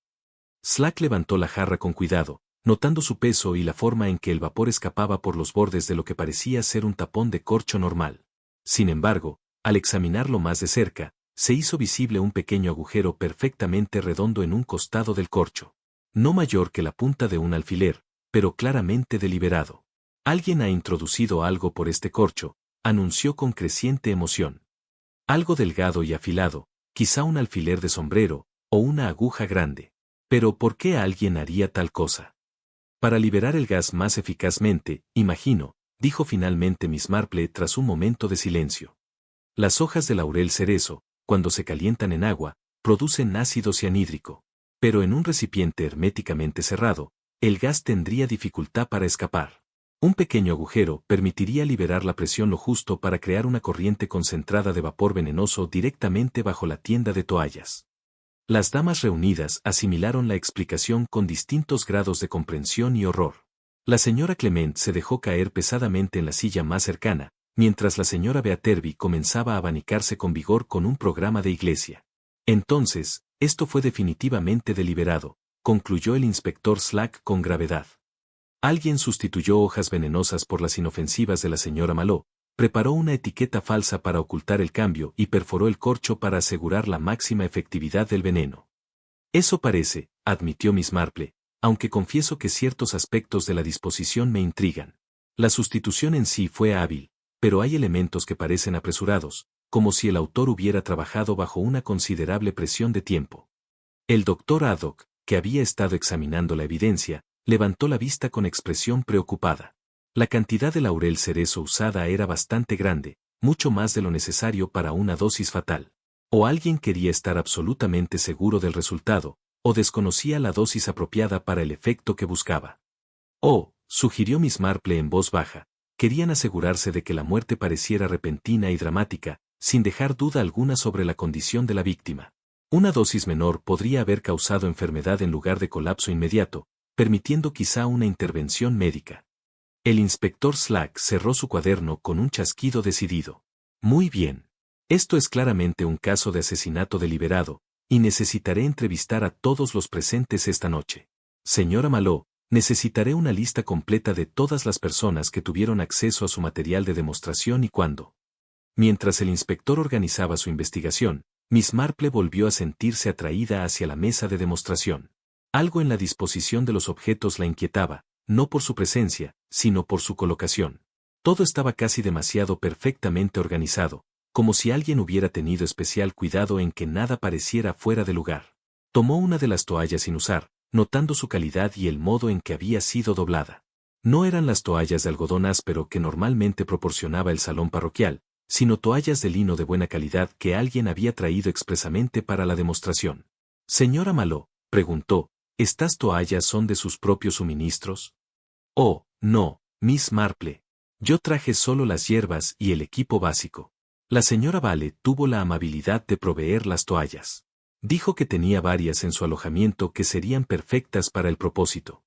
Slack levantó la jarra con cuidado, notando su peso y la forma en que el vapor escapaba por los bordes de lo que parecía ser un tapón de corcho normal. Sin embargo, al examinarlo más de cerca, se hizo visible un pequeño agujero perfectamente redondo en un costado del corcho. No mayor que la punta de un alfiler, pero claramente deliberado. Alguien ha introducido algo por este corcho, anunció con creciente emoción. Algo delgado y afilado, quizá un alfiler de sombrero, o una aguja grande. Pero ¿por qué alguien haría tal cosa? Para liberar el gas más eficazmente, imagino, dijo finalmente Miss Marple tras un momento de silencio. Las hojas de laurel cerezo, cuando se calientan en agua, producen ácido cianhídrico. Pero en un recipiente herméticamente cerrado, el gas tendría dificultad para escapar. Un pequeño agujero permitiría liberar la presión lo justo para crear una corriente concentrada de vapor venenoso directamente bajo la tienda de toallas. Las damas reunidas asimilaron la explicación con distintos grados de comprensión y horror. La señora Clement se dejó caer pesadamente en la silla más cercana, mientras la señora Beaterby comenzaba a abanicarse con vigor con un programa de iglesia. Entonces, esto fue definitivamente deliberado, concluyó el inspector Slack con gravedad. Alguien sustituyó hojas venenosas por las inofensivas de la señora Maló, preparó una etiqueta falsa para ocultar el cambio y perforó el corcho para asegurar la máxima efectividad del veneno. Eso parece, admitió Miss Marple, aunque confieso que ciertos aspectos de la disposición me intrigan. La sustitución en sí fue hábil, pero hay elementos que parecen apresurados, como si el autor hubiera trabajado bajo una considerable presión de tiempo. El doctor Haddock, que había estado examinando la evidencia, levantó la vista con expresión preocupada. La cantidad de laurel cerezo usada era bastante grande, mucho más de lo necesario para una dosis fatal. O alguien quería estar absolutamente seguro del resultado, o desconocía la dosis apropiada para el efecto que buscaba. O, sugirió Miss Marple en voz baja, querían asegurarse de que la muerte pareciera repentina y dramática, sin dejar duda alguna sobre la condición de la víctima. Una dosis menor podría haber causado enfermedad en lugar de colapso inmediato, permitiendo quizá una intervención médica. El inspector Slack cerró su cuaderno con un chasquido decidido. Muy bien. Esto es claramente un caso de asesinato deliberado, y necesitaré entrevistar a todos los presentes esta noche. Señora Maló, necesitaré una lista completa de todas las personas que tuvieron acceso a su material de demostración y cuándo. Mientras el inspector organizaba su investigación, Miss Marple volvió a sentirse atraída hacia la mesa de demostración. Algo en la disposición de los objetos la inquietaba, no por su presencia, sino por su colocación. Todo estaba casi demasiado perfectamente organizado, como si alguien hubiera tenido especial cuidado en que nada pareciera fuera de lugar. Tomó una de las toallas sin usar, notando su calidad y el modo en que había sido doblada. No eran las toallas de algodón áspero que normalmente proporcionaba el salón parroquial, sino toallas de lino de buena calidad que alguien había traído expresamente para la demostración. Señora Maló, preguntó, ¿estas toallas son de sus propios suministros? Oh, no, Miss Marple. Yo traje solo las hierbas y el equipo básico. La señora Vale tuvo la amabilidad de proveer las toallas. Dijo que tenía varias en su alojamiento que serían perfectas para el propósito.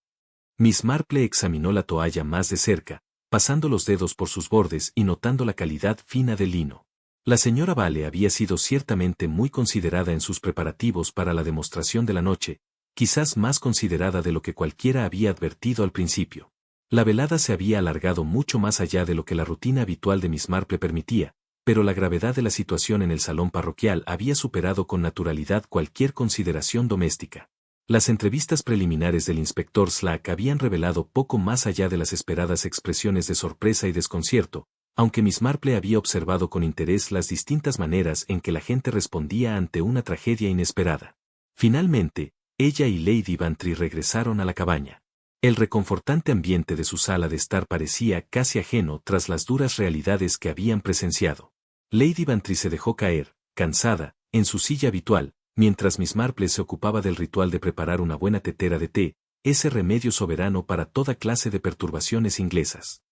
Miss Marple examinó la toalla más de cerca, pasando los dedos por sus bordes y notando la calidad fina del lino. La señora Vale había sido ciertamente muy considerada en sus preparativos para la demostración de la noche, quizás más considerada de lo que cualquiera había advertido al principio. La velada se había alargado mucho más allá de lo que la rutina habitual de Miss Marple permitía, pero la gravedad de la situación en el salón parroquial había superado con naturalidad cualquier consideración doméstica. Las entrevistas preliminares del inspector Slack habían revelado poco más allá de las esperadas expresiones de sorpresa y desconcierto, aunque Miss Marple había observado con interés las distintas maneras en que la gente respondía ante una tragedia inesperada. Finalmente, ella y Lady Bantry regresaron a la cabaña. El reconfortante ambiente de su sala de estar parecía casi ajeno tras las duras realidades que habían presenciado. Lady Bantry se dejó caer, cansada, en su silla habitual, mientras Miss Marple se ocupaba del ritual de preparar una buena tetera de té, ese remedio soberano para toda clase de perturbaciones inglesas.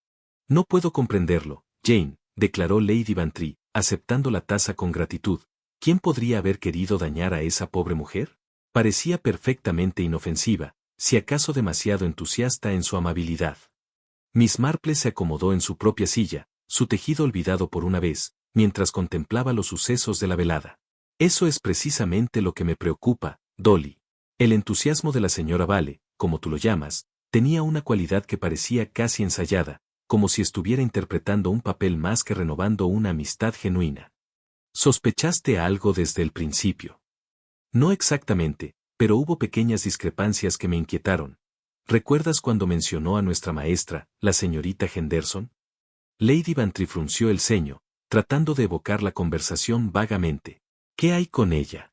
No puedo comprenderlo, Jane, declaró Lady Bantry, aceptando la taza con gratitud. ¿Quién podría haber querido dañar a esa pobre mujer? Parecía perfectamente inofensiva, si acaso demasiado entusiasta en su amabilidad. Miss Marple se acomodó en su propia silla, su tejido olvidado por una vez, mientras contemplaba los sucesos de la velada. Eso es precisamente lo que me preocupa, Dolly. El entusiasmo de la señora Vale, como tú lo llamas, tenía una cualidad que parecía casi ensayada, como si estuviera interpretando un papel más que renovando una amistad genuina. ¿Sospechaste algo desde el principio? No exactamente, pero hubo pequeñas discrepancias que me inquietaron. ¿Recuerdas cuando mencionó a nuestra maestra, la señorita Henderson? Lady Bantry frunció el ceño, tratando de evocar la conversación vagamente. ¿Qué hay con ella?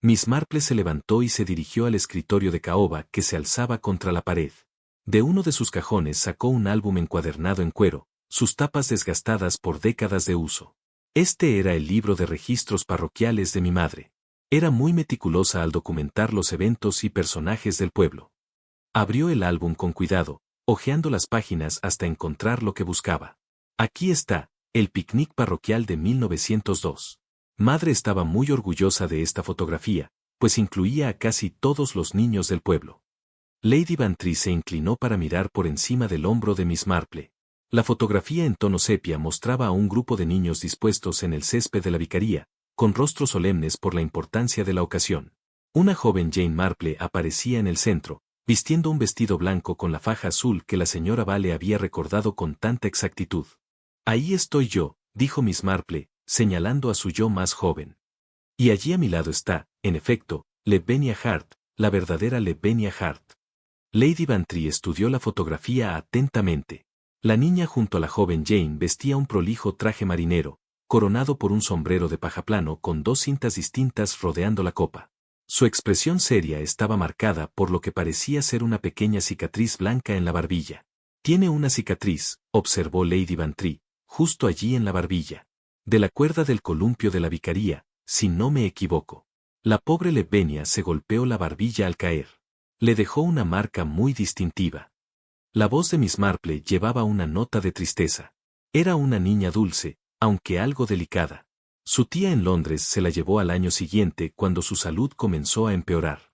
Miss Marple se levantó y se dirigió al escritorio de caoba que se alzaba contra la pared. De uno de sus cajones sacó un álbum encuadernado en cuero, sus tapas desgastadas por décadas de uso. Este era el libro de registros parroquiales de mi madre. Era muy meticulosa al documentar los eventos y personajes del pueblo. Abrió el álbum con cuidado, hojeando las páginas hasta encontrar lo que buscaba. Aquí está, el picnic parroquial de 1902. Madre estaba muy orgullosa de esta fotografía, pues incluía a casi todos los niños del pueblo. Lady Bantry se inclinó para mirar por encima del hombro de Miss Marple. La fotografía en tono sepia mostraba a un grupo de niños dispuestos en el césped de la vicaría, con rostros solemnes por la importancia de la ocasión. Una joven Jane Marple aparecía en el centro, vistiendo un vestido blanco con la faja azul que la señora Vale había recordado con tanta exactitud. Ahí estoy yo, dijo Miss Marple, señalando a su yo más joven. Y allí a mi lado está, en efecto, Lavinia Hart, la verdadera Lavinia Hart. Lady Bantry estudió la fotografía atentamente. La niña junto a la joven Jane vestía un prolijo traje marinero, coronado por un sombrero de paja plano con dos cintas distintas rodeando la copa. Su expresión seria estaba marcada por lo que parecía ser una pequeña cicatriz blanca en la barbilla. Tiene una cicatriz, observó Lady Bantry, justo allí en la barbilla. De la cuerda del columpio de la vicaría, si no me equivoco. La pobre Lavinia se golpeó la barbilla al caer. Le dejó una marca muy distintiva. La voz de Miss Marple llevaba una nota de tristeza. Era una niña dulce, aunque algo delicada. Su tía en Londres se la llevó al año siguiente cuando su salud comenzó a empeorar.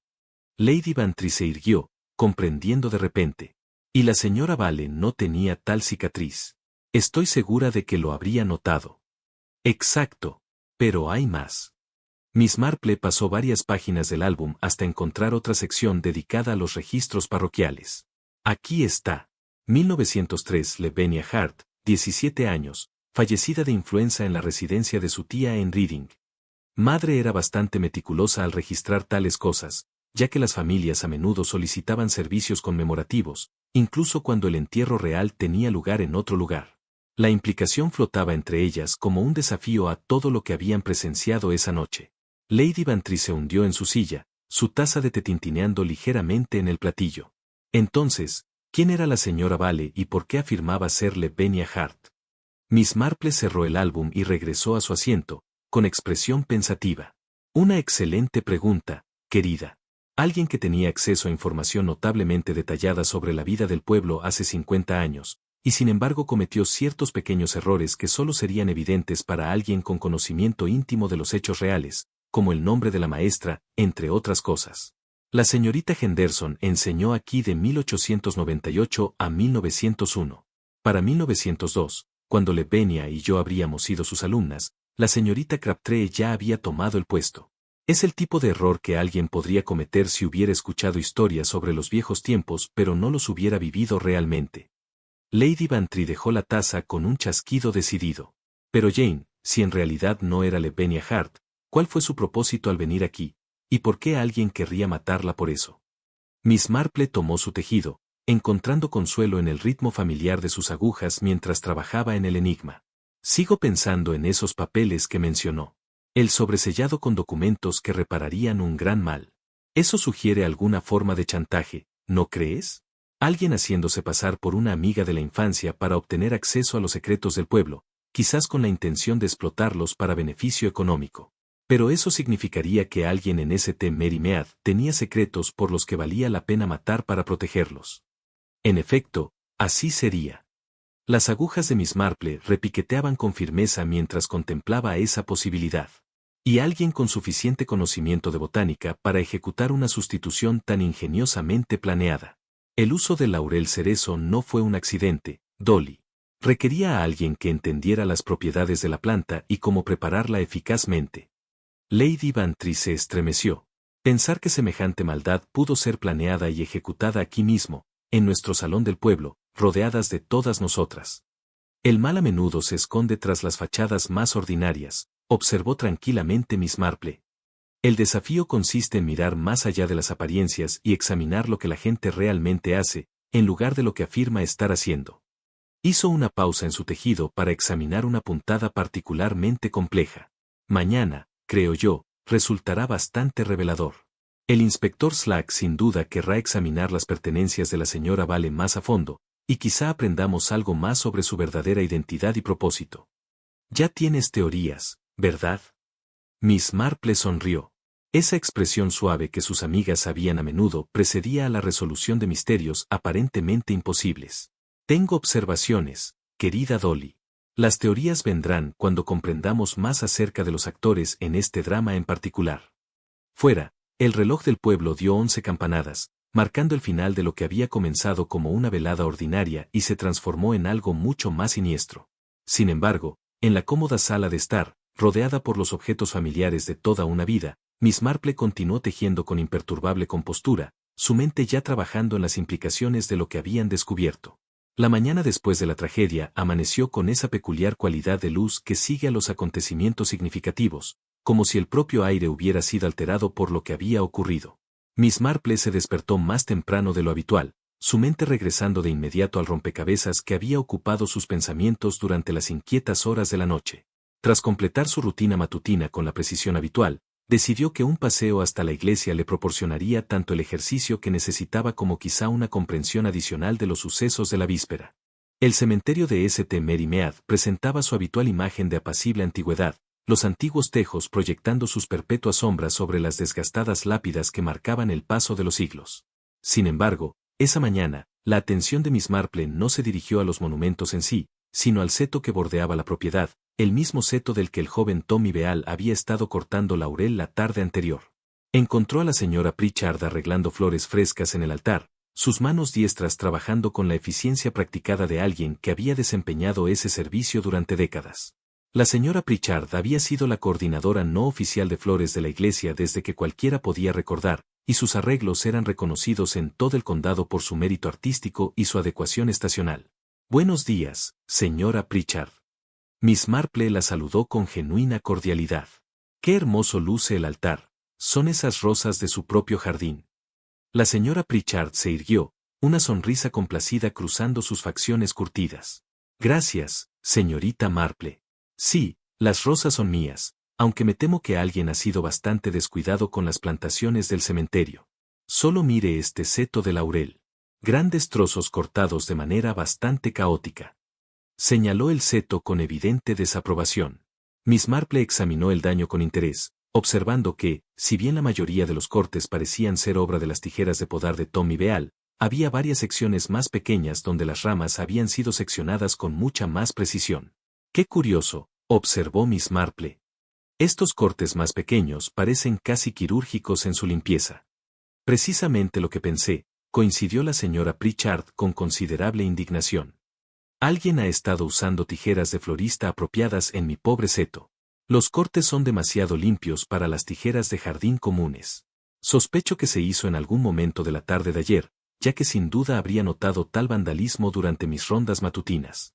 Lady Bantry se irguió, comprendiendo de repente. Y la señora Vale no tenía tal cicatriz. Estoy segura de que lo habría notado. Exacto. Pero hay más. Miss Marple pasó varias páginas del álbum hasta encontrar otra sección dedicada a los registros parroquiales. Aquí está. 1903 Lavinia Hart, 17 años, fallecida de influenza en la residencia de su tía en Reading. Madre era bastante meticulosa al registrar tales cosas, ya que las familias a menudo solicitaban servicios conmemorativos, incluso cuando el entierro real tenía lugar en otro lugar. La implicación flotaba entre ellas como un desafío a todo lo que habían presenciado esa noche. Lady Bantry se hundió en su silla, su taza de té tintineando ligeramente en el platillo. Entonces, ¿quién era la señora Vale y por qué afirmaba ser Lavinia Hart? Miss Marple cerró el álbum y regresó a su asiento, con expresión pensativa. Una excelente pregunta, querida. Alguien que tenía acceso a información notablemente detallada sobre la vida del pueblo hace 50 años, y sin embargo cometió ciertos pequeños errores que solo serían evidentes para alguien con conocimiento íntimo de los hechos reales, como el nombre de la maestra, entre otras cosas. La señorita Henderson enseñó aquí de 1898 a 1901. Para 1902, cuando Lavinia y yo habríamos sido sus alumnas, la señorita Crabtree ya había tomado el puesto. Es el tipo de error que alguien podría cometer si hubiera escuchado historias sobre los viejos tiempos pero no los hubiera vivido realmente. Lady Bantry dejó la taza con un chasquido decidido. Pero Jane, si en realidad no era Lavinia Hart, ¿cuál fue su propósito al venir aquí? ¿Y por qué alguien querría matarla por eso? Miss Marple tomó su tejido, encontrando consuelo en el ritmo familiar de sus agujas mientras trabajaba en el enigma. Sigo pensando en esos papeles que mencionó. El sobresellado con documentos que repararían un gran mal. Eso sugiere alguna forma de chantaje, ¿no crees? Alguien haciéndose pasar por una amiga de la infancia para obtener acceso a los secretos del pueblo, quizás con la intención de explotarlos para beneficio económico. Pero eso significaría que alguien en St. Mary Mead tenía secretos por los que valía la pena matar para protegerlos. En efecto, así sería. Las agujas de Miss Marple repiqueteaban con firmeza mientras contemplaba esa posibilidad. Y alguien con suficiente conocimiento de botánica para ejecutar una sustitución tan ingeniosamente planeada. El uso del laurel cerezo no fue un accidente, Dolly. Requería a alguien que entendiera las propiedades de la planta y cómo prepararla eficazmente. Lady Bantry se estremeció. Pensar que semejante maldad pudo ser planeada y ejecutada aquí mismo, en nuestro salón del pueblo, rodeadas de todas nosotras. El mal a menudo se esconde tras las fachadas más ordinarias, observó tranquilamente Miss Marple. El desafío consiste en mirar más allá de las apariencias y examinar lo que la gente realmente hace, en lugar de lo que afirma estar haciendo. Hizo una pausa en su tejido para examinar una puntada particularmente compleja. Mañana, creo yo, resultará bastante revelador. El inspector Slack sin duda querrá examinar las pertenencias de la señora Vale más a fondo, y quizá aprendamos algo más sobre su verdadera identidad y propósito. Ya tienes teorías, ¿verdad? Miss Marple sonrió. Esa expresión suave que sus amigas sabían a menudo precedía a la resolución de misterios aparentemente imposibles. Tengo observaciones, querida Dolly. Las teorías vendrán cuando comprendamos más acerca de los actores en este drama en particular. Fuera, el reloj del pueblo dio 11 campanadas, marcando el final de lo que había comenzado como una velada ordinaria y se transformó en algo mucho más siniestro. Sin embargo, en la cómoda sala de estar, rodeada por los objetos familiares de toda una vida, Miss Marple continuó tejiendo con imperturbable compostura, su mente ya trabajando en las implicaciones de lo que habían descubierto. La mañana después de la tragedia amaneció con esa peculiar cualidad de luz que sigue a los acontecimientos significativos, como si el propio aire hubiera sido alterado por lo que había ocurrido. Miss Marple se despertó más temprano de lo habitual, su mente regresando de inmediato al rompecabezas que había ocupado sus pensamientos durante las inquietas horas de la noche. Tras completar su rutina matutina con la precisión habitual, decidió que un paseo hasta la iglesia le proporcionaría tanto el ejercicio que necesitaba como quizá una comprensión adicional de los sucesos de la víspera. El cementerio de St. Mary Mead presentaba su habitual imagen de apacible antigüedad, los antiguos tejos proyectando sus perpetuas sombras sobre las desgastadas lápidas que marcaban el paso de los siglos. Sin embargo, esa mañana, la atención de Miss Marple no se dirigió a los monumentos en sí, sino al seto que bordeaba la propiedad, el mismo seto del que el joven Tommy Beal había estado cortando laurel la tarde anterior. Encontró a la señora Pritchard arreglando flores frescas en el altar, sus manos diestras trabajando con la eficiencia practicada de alguien que había desempeñado ese servicio durante décadas. La señora Pritchard había sido la coordinadora no oficial de flores de la iglesia desde que cualquiera podía recordar, y sus arreglos eran reconocidos en todo el condado por su mérito artístico y su adecuación estacional. Buenos días, señora Pritchard. Miss Marple la saludó con genuina cordialidad. Qué hermoso luce el altar, son esas rosas de su propio jardín. La señora Pritchard se irguió, una sonrisa complacida cruzando sus facciones curtidas. Gracias, señorita Marple. Sí, las rosas son mías, aunque me temo que alguien ha sido bastante descuidado con las plantaciones del cementerio. Solo mire este seto de laurel. Grandes trozos cortados de manera bastante caótica. Señaló el seto con evidente desaprobación. Miss Marple examinó el daño con interés, observando que, si bien la mayoría de los cortes parecían ser obra de las tijeras de podar de Tommy Beal, había varias secciones más pequeñas donde las ramas habían sido seccionadas con mucha más precisión. ¡Qué curioso!, observó Miss Marple. Estos cortes más pequeños parecen casi quirúrgicos en su limpieza. Precisamente lo que pensé, coincidió la señora Pritchard con considerable indignación. Alguien ha estado usando tijeras de florista apropiadas en mi pobre seto. Los cortes son demasiado limpios para las tijeras de jardín comunes. Sospecho que se hizo en algún momento de la tarde de ayer, ya que sin duda habría notado tal vandalismo durante mis rondas matutinas.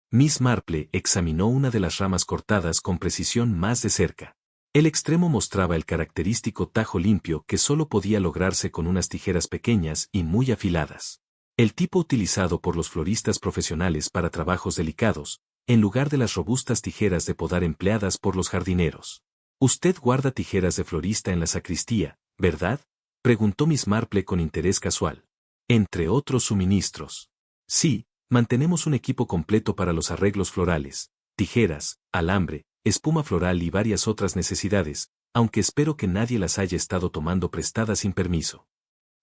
Miss Marple examinó una de las ramas cortadas con precisión más de cerca. El extremo mostraba el característico tajo limpio que solo podía lograrse con unas tijeras pequeñas y muy afiladas. El tipo utilizado por los floristas profesionales para trabajos delicados, en lugar de las robustas tijeras de podar empleadas por los jardineros. Usted guarda tijeras de florista en la sacristía, ¿verdad?, preguntó Miss Marple con interés casual. Entre otros suministros. Sí, mantenemos un equipo completo para los arreglos florales, tijeras, alambre, espuma floral y varias otras necesidades, aunque espero que nadie las haya estado tomando prestadas sin permiso.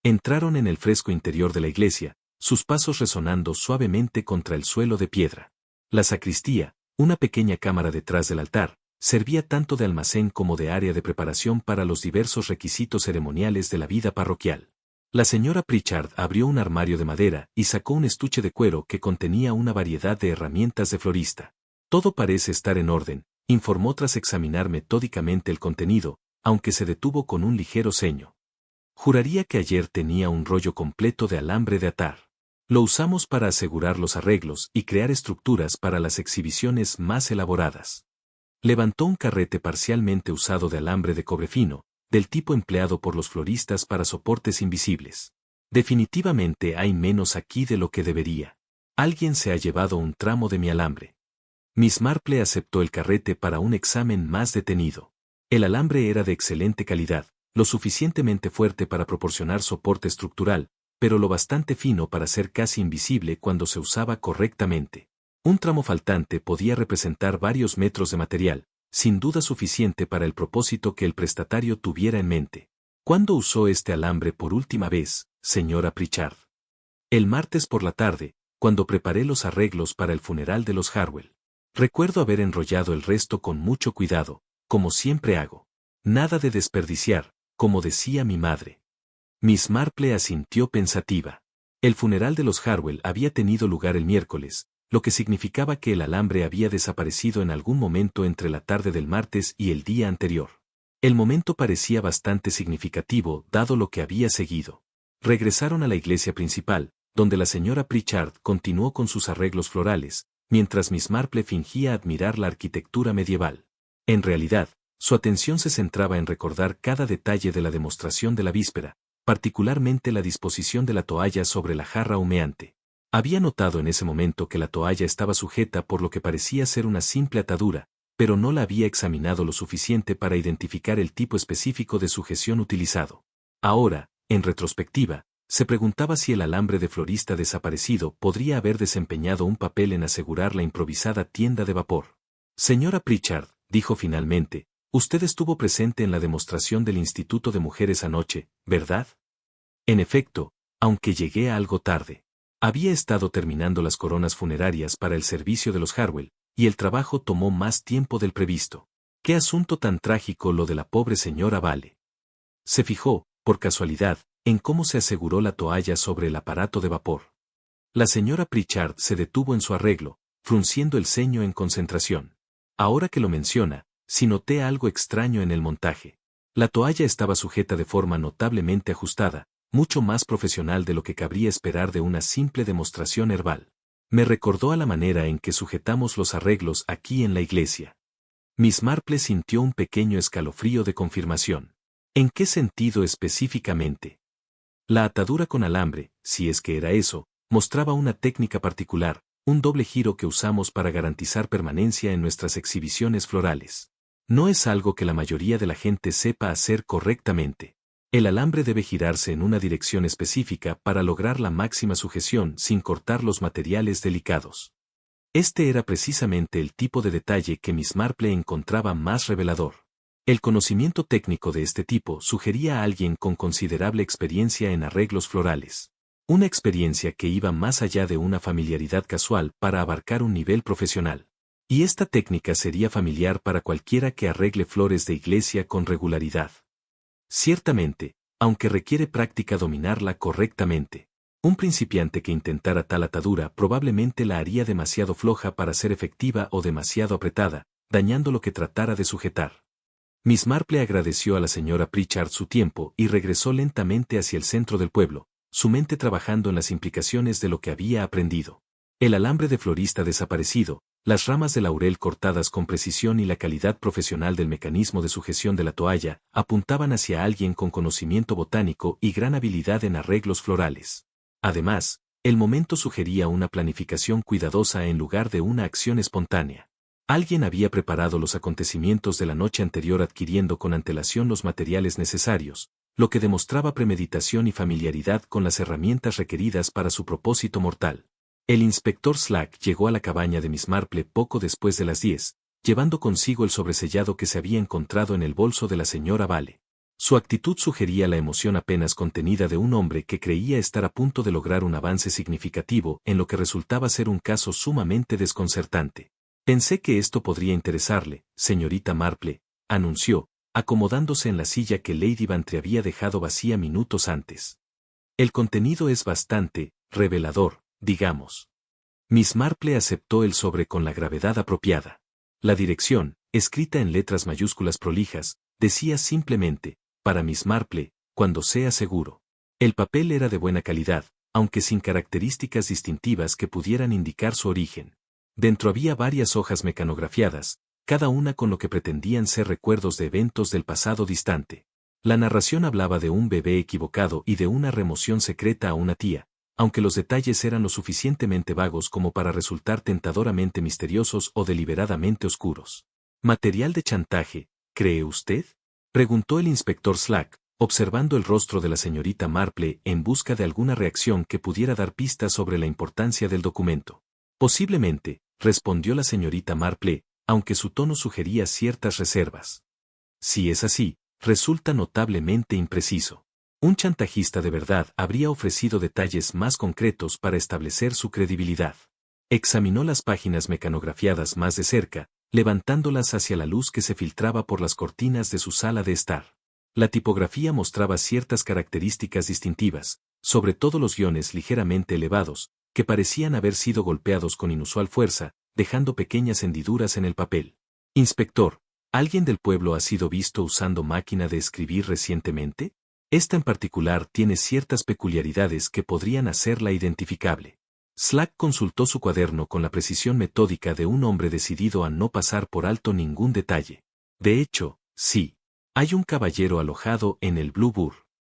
Entraron en el fresco interior de la iglesia, sus pasos resonando suavemente contra el suelo de piedra. La sacristía, una pequeña cámara detrás del altar, servía tanto de almacén como de área de preparación para los diversos requisitos ceremoniales de la vida parroquial. La señora Pritchard abrió un armario de madera y sacó un estuche de cuero que contenía una variedad de herramientas de florista. Todo parece estar en orden, informó tras examinar metódicamente el contenido, aunque se detuvo con un ligero ceño. Juraría que ayer tenía un rollo completo de alambre de atar. Lo usamos para asegurar los arreglos y crear estructuras para las exhibiciones más elaboradas. Levantó un carrete parcialmente usado de alambre de cobre fino, del tipo empleado por los floristas para soportes invisibles. Definitivamente hay menos aquí de lo que debería. Alguien se ha llevado un tramo de mi alambre. Miss Marple aceptó el carrete para un examen más detenido. El alambre era de excelente calidad, lo suficientemente fuerte para proporcionar soporte estructural, pero lo bastante fino para ser casi invisible cuando se usaba correctamente. Un tramo faltante podía representar varios metros de material, sin duda suficiente para el propósito que el prestatario tuviera en mente. ¿Cuándo usó este alambre por última vez, señora Pritchard? El martes por la tarde, cuando preparé los arreglos para el funeral de los Harwell. Recuerdo haber enrollado el resto con mucho cuidado, como siempre hago. Nada de desperdiciar, como decía mi madre. Miss Marple asintió pensativa. El funeral de los Harwell había tenido lugar el miércoles, lo que significaba que el alambre había desaparecido en algún momento entre la tarde del martes y el día anterior. El momento parecía bastante significativo dado lo que había seguido. Regresaron a la iglesia principal, donde la señora Pritchard continuó con sus arreglos florales, mientras Miss Marple fingía admirar la arquitectura medieval. En realidad, su atención se centraba en recordar cada detalle de la demostración de la víspera, particularmente la disposición de la toalla sobre la jarra humeante. Había notado en ese momento que la toalla estaba sujeta por lo que parecía ser una simple atadura, pero no la había examinado lo suficiente para identificar el tipo específico de sujeción utilizado. Ahora, en retrospectiva, se preguntaba si el alambre de florista desaparecido podría haber desempeñado un papel en asegurar la improvisada tienda de vapor. Señora Pritchard, dijo finalmente, usted estuvo presente en la demostración del Instituto de Mujeres anoche, ¿verdad? En efecto, aunque llegué algo tarde. Había estado terminando las coronas funerarias para el servicio de los Harwell, y el trabajo tomó más tiempo del previsto. ¡Qué asunto tan trágico lo de la pobre señora Vale! Se fijó, por casualidad, en cómo se aseguró la toalla sobre el aparato de vapor. La señora Pritchard se detuvo en su arreglo, frunciendo el ceño en concentración. Ahora que lo menciona, sí noté algo extraño en el montaje. La toalla estaba sujeta de forma notablemente ajustada, mucho más profesional de lo que cabría esperar de una simple demostración herbal. Me recordó a la manera en que sujetamos los arreglos aquí en la iglesia. Miss Marple sintió un pequeño escalofrío de confirmación. ¿En qué sentido específicamente? La atadura con alambre, si es que era eso, mostraba una técnica particular, un doble giro que usamos para garantizar permanencia en nuestras exhibiciones florales. No es algo que la mayoría de la gente sepa hacer correctamente. El alambre debe girarse en una dirección específica para lograr la máxima sujeción sin cortar los materiales delicados. Este era precisamente el tipo de detalle que Miss Marple encontraba más revelador. El conocimiento técnico de este tipo sugería a alguien con considerable experiencia en arreglos florales. Una experiencia que iba más allá de una familiaridad casual para abarcar un nivel profesional. Y esta técnica sería familiar para cualquiera que arregle flores de iglesia con regularidad. Ciertamente, aunque requiere práctica dominarla correctamente. Un principiante que intentara tal atadura probablemente la haría demasiado floja para ser efectiva o demasiado apretada, dañando lo que tratara de sujetar. Miss Marple agradeció a la señora Pritchard su tiempo y regresó lentamente hacia el centro del pueblo, su mente trabajando en las implicaciones de lo que había aprendido. El alambre de florista desaparecido, las ramas de laurel cortadas con precisión y la calidad profesional del mecanismo de sujeción de la toalla apuntaban hacia alguien con conocimiento botánico y gran habilidad en arreglos florales. Además, el momento sugería una planificación cuidadosa en lugar de una acción espontánea. Alguien había preparado los acontecimientos de la noche anterior adquiriendo con antelación los materiales necesarios, lo que demostraba premeditación y familiaridad con las herramientas requeridas para su propósito mortal. El inspector Slack llegó a la cabaña de Miss Marple poco después de las 10, llevando consigo el sobresellado que se había encontrado en el bolso de la señora Vale. Su actitud sugería la emoción apenas contenida de un hombre que creía estar a punto de lograr un avance significativo en lo que resultaba ser un caso sumamente desconcertante. Pensé que esto podría interesarle, señorita Marple, anunció, acomodándose en la silla que Lady Bantry había dejado vacía minutos antes. El contenido es bastante revelador, digamos. Miss Marple aceptó el sobre con la gravedad apropiada. La dirección, escrita en letras mayúsculas prolijas, decía simplemente, para Miss Marple, cuando sea seguro. El papel era de buena calidad, aunque sin características distintivas que pudieran indicar su origen. Dentro había varias hojas mecanografiadas, cada una con lo que pretendían ser recuerdos de eventos del pasado distante. La narración hablaba de un bebé equivocado y de una remoción secreta a una tía, aunque los detalles eran lo suficientemente vagos como para resultar tentadoramente misteriosos o deliberadamente oscuros. ¿Material de chantaje, cree usted?, preguntó el inspector Slack, observando el rostro de la señorita Marple en busca de alguna reacción que pudiera dar pistas sobre la importancia del documento. Posiblemente, respondió la señorita Marple, aunque su tono sugería ciertas reservas. Si es así, resulta notablemente impreciso. Un chantajista de verdad habría ofrecido detalles más concretos para establecer su credibilidad. Examinó las páginas mecanografiadas más de cerca, levantándolas hacia la luz que se filtraba por las cortinas de su sala de estar. La tipografía mostraba ciertas características distintivas, sobre todo los guiones ligeramente elevados, que parecían haber sido golpeados con inusual fuerza, dejando pequeñas hendiduras en el papel. Inspector, ¿alguien del pueblo ha sido visto usando máquina de escribir recientemente? Esta en particular tiene ciertas peculiaridades que podrían hacerla identificable. Slack consultó su cuaderno con la precisión metódica de un hombre decidido a no pasar por alto ningún detalle. De hecho, sí. Hay un caballero alojado en el Blue Burr.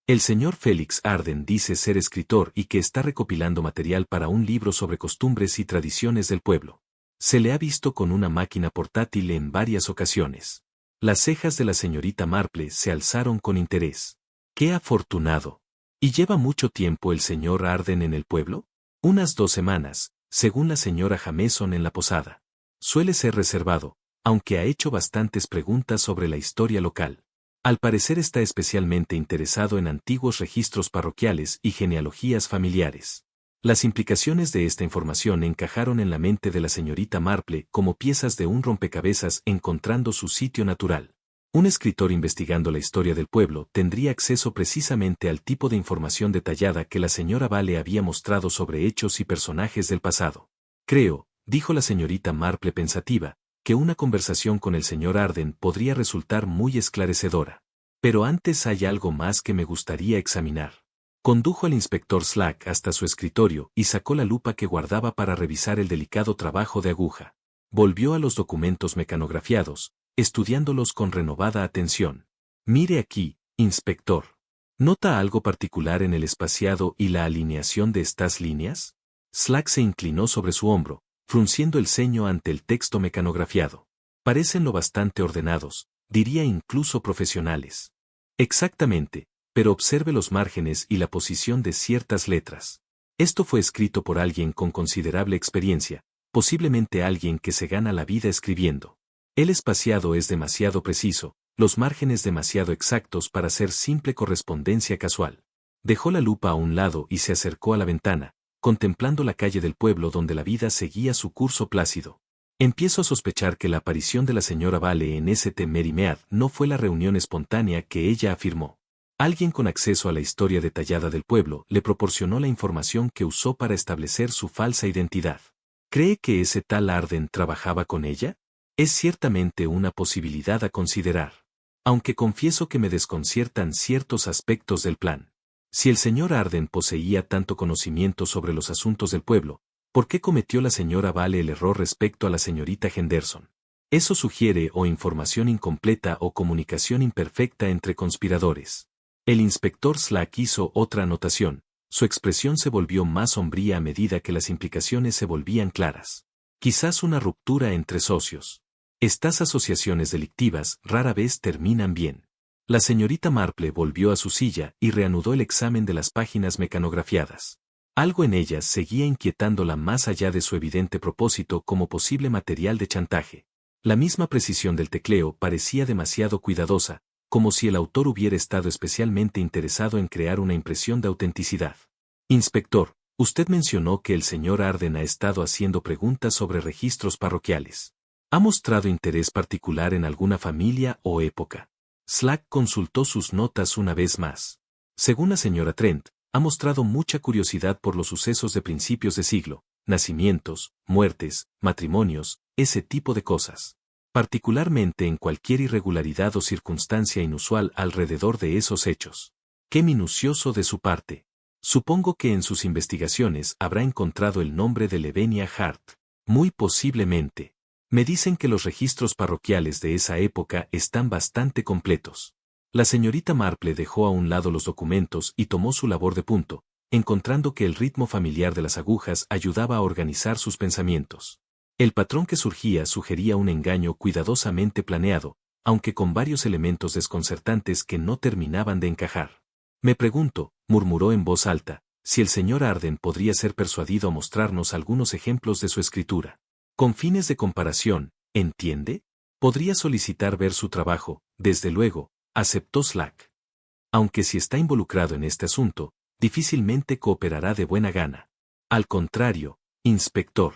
El señor Félix Arden dice ser escritor y que está recopilando material para un libro sobre costumbres y tradiciones del pueblo. Se le ha visto con una máquina portátil en varias ocasiones. Las cejas de la señorita Marple se alzaron con interés. ¡Qué afortunado! ¿Y lleva mucho tiempo el señor Arden en el pueblo? Unas 2 semanas, según la señora Jameson en la posada. Suele ser reservado, aunque ha hecho bastantes preguntas sobre la historia local. Al parecer está especialmente interesado en antiguos registros parroquiales y genealogías familiares. Las implicaciones de esta información encajaron en la mente de la señorita Marple como piezas de un rompecabezas encontrando su sitio natural. Un escritor investigando la historia del pueblo tendría acceso precisamente al tipo de información detallada que la señora Vale había mostrado sobre hechos y personajes del pasado. Creo, dijo la señorita Marple pensativa, que una conversación con el señor Arden podría resultar muy esclarecedora. Pero antes hay algo más que me gustaría examinar. Condujo al inspector Slack hasta su escritorio y sacó la lupa que guardaba para revisar el delicado trabajo de aguja. Volvió a los documentos mecanografiados, estudiándolos con renovada atención. Mire aquí, inspector. ¿Nota algo particular en el espaciado y la alineación de estas líneas? Slack se inclinó sobre su hombro, frunciendo el ceño ante el texto mecanografiado. Parecen lo bastante ordenados, diría incluso profesionales. Exactamente, pero observe los márgenes y la posición de ciertas letras. Esto fue escrito por alguien con considerable experiencia, posiblemente alguien que se gana la vida escribiendo. El espaciado es demasiado preciso, los márgenes demasiado exactos para ser simple correspondencia casual. Dejó la lupa a un lado y se acercó a la ventana, contemplando la calle del pueblo donde la vida seguía su curso plácido. Empiezo a sospechar que la aparición de la señora Vale en St. Mary Mead no fue la reunión espontánea que ella afirmó. Alguien con acceso a la historia detallada del pueblo le proporcionó la información que usó para establecer su falsa identidad. ¿Cree que ese tal Arden trabajaba con ella? Es ciertamente una posibilidad a considerar. Aunque confieso que me desconciertan ciertos aspectos del plan. Si el señor Arden poseía tanto conocimiento sobre los asuntos del pueblo, ¿por qué cometió la señora Vale el error respecto a la señorita Henderson? Eso sugiere o información incompleta o comunicación imperfecta entre conspiradores. El inspector Slack hizo otra anotación. Su expresión se volvió más sombría a medida que las implicaciones se volvían claras. Quizás una ruptura entre socios. Estas asociaciones delictivas rara vez terminan bien. La señorita Marple volvió a su silla y reanudó el examen de las páginas mecanografiadas. Algo en ellas seguía inquietándola más allá de su evidente propósito como posible material de chantaje. La misma precisión del tecleo parecía demasiado cuidadosa, como si el autor hubiera estado especialmente interesado en crear una impresión de autenticidad. Inspector, usted mencionó que el señor Arden ha estado haciendo preguntas sobre registros parroquiales. ¿Ha mostrado interés particular en alguna familia o época? Slack consultó sus notas una vez más. Según la señora Trent, ha mostrado mucha curiosidad por los sucesos de principios de siglo, nacimientos, muertes, matrimonios, ese tipo de cosas. Particularmente en cualquier irregularidad o circunstancia inusual alrededor de esos hechos. ¡Qué minucioso de su parte! Supongo que en sus investigaciones habrá encontrado el nombre de Lavinia Hart. Muy posiblemente. Me dicen que los registros parroquiales de esa época están bastante completos. La señorita Marple dejó a un lado los documentos y tomó su labor de punto, encontrando que el ritmo familiar de las agujas ayudaba a organizar sus pensamientos. El patrón que surgía sugería un engaño cuidadosamente planeado, aunque con varios elementos desconcertantes que no terminaban de encajar. Me pregunto, murmuró en voz alta, si el señor Arden podría ser persuadido a mostrarnos algunos ejemplos de su escritura. Con fines de comparación, ¿entiende? Podría solicitar ver su trabajo, desde luego, aceptó Slack. Aunque si está involucrado en este asunto, difícilmente cooperará de buena gana. Al contrario, inspector.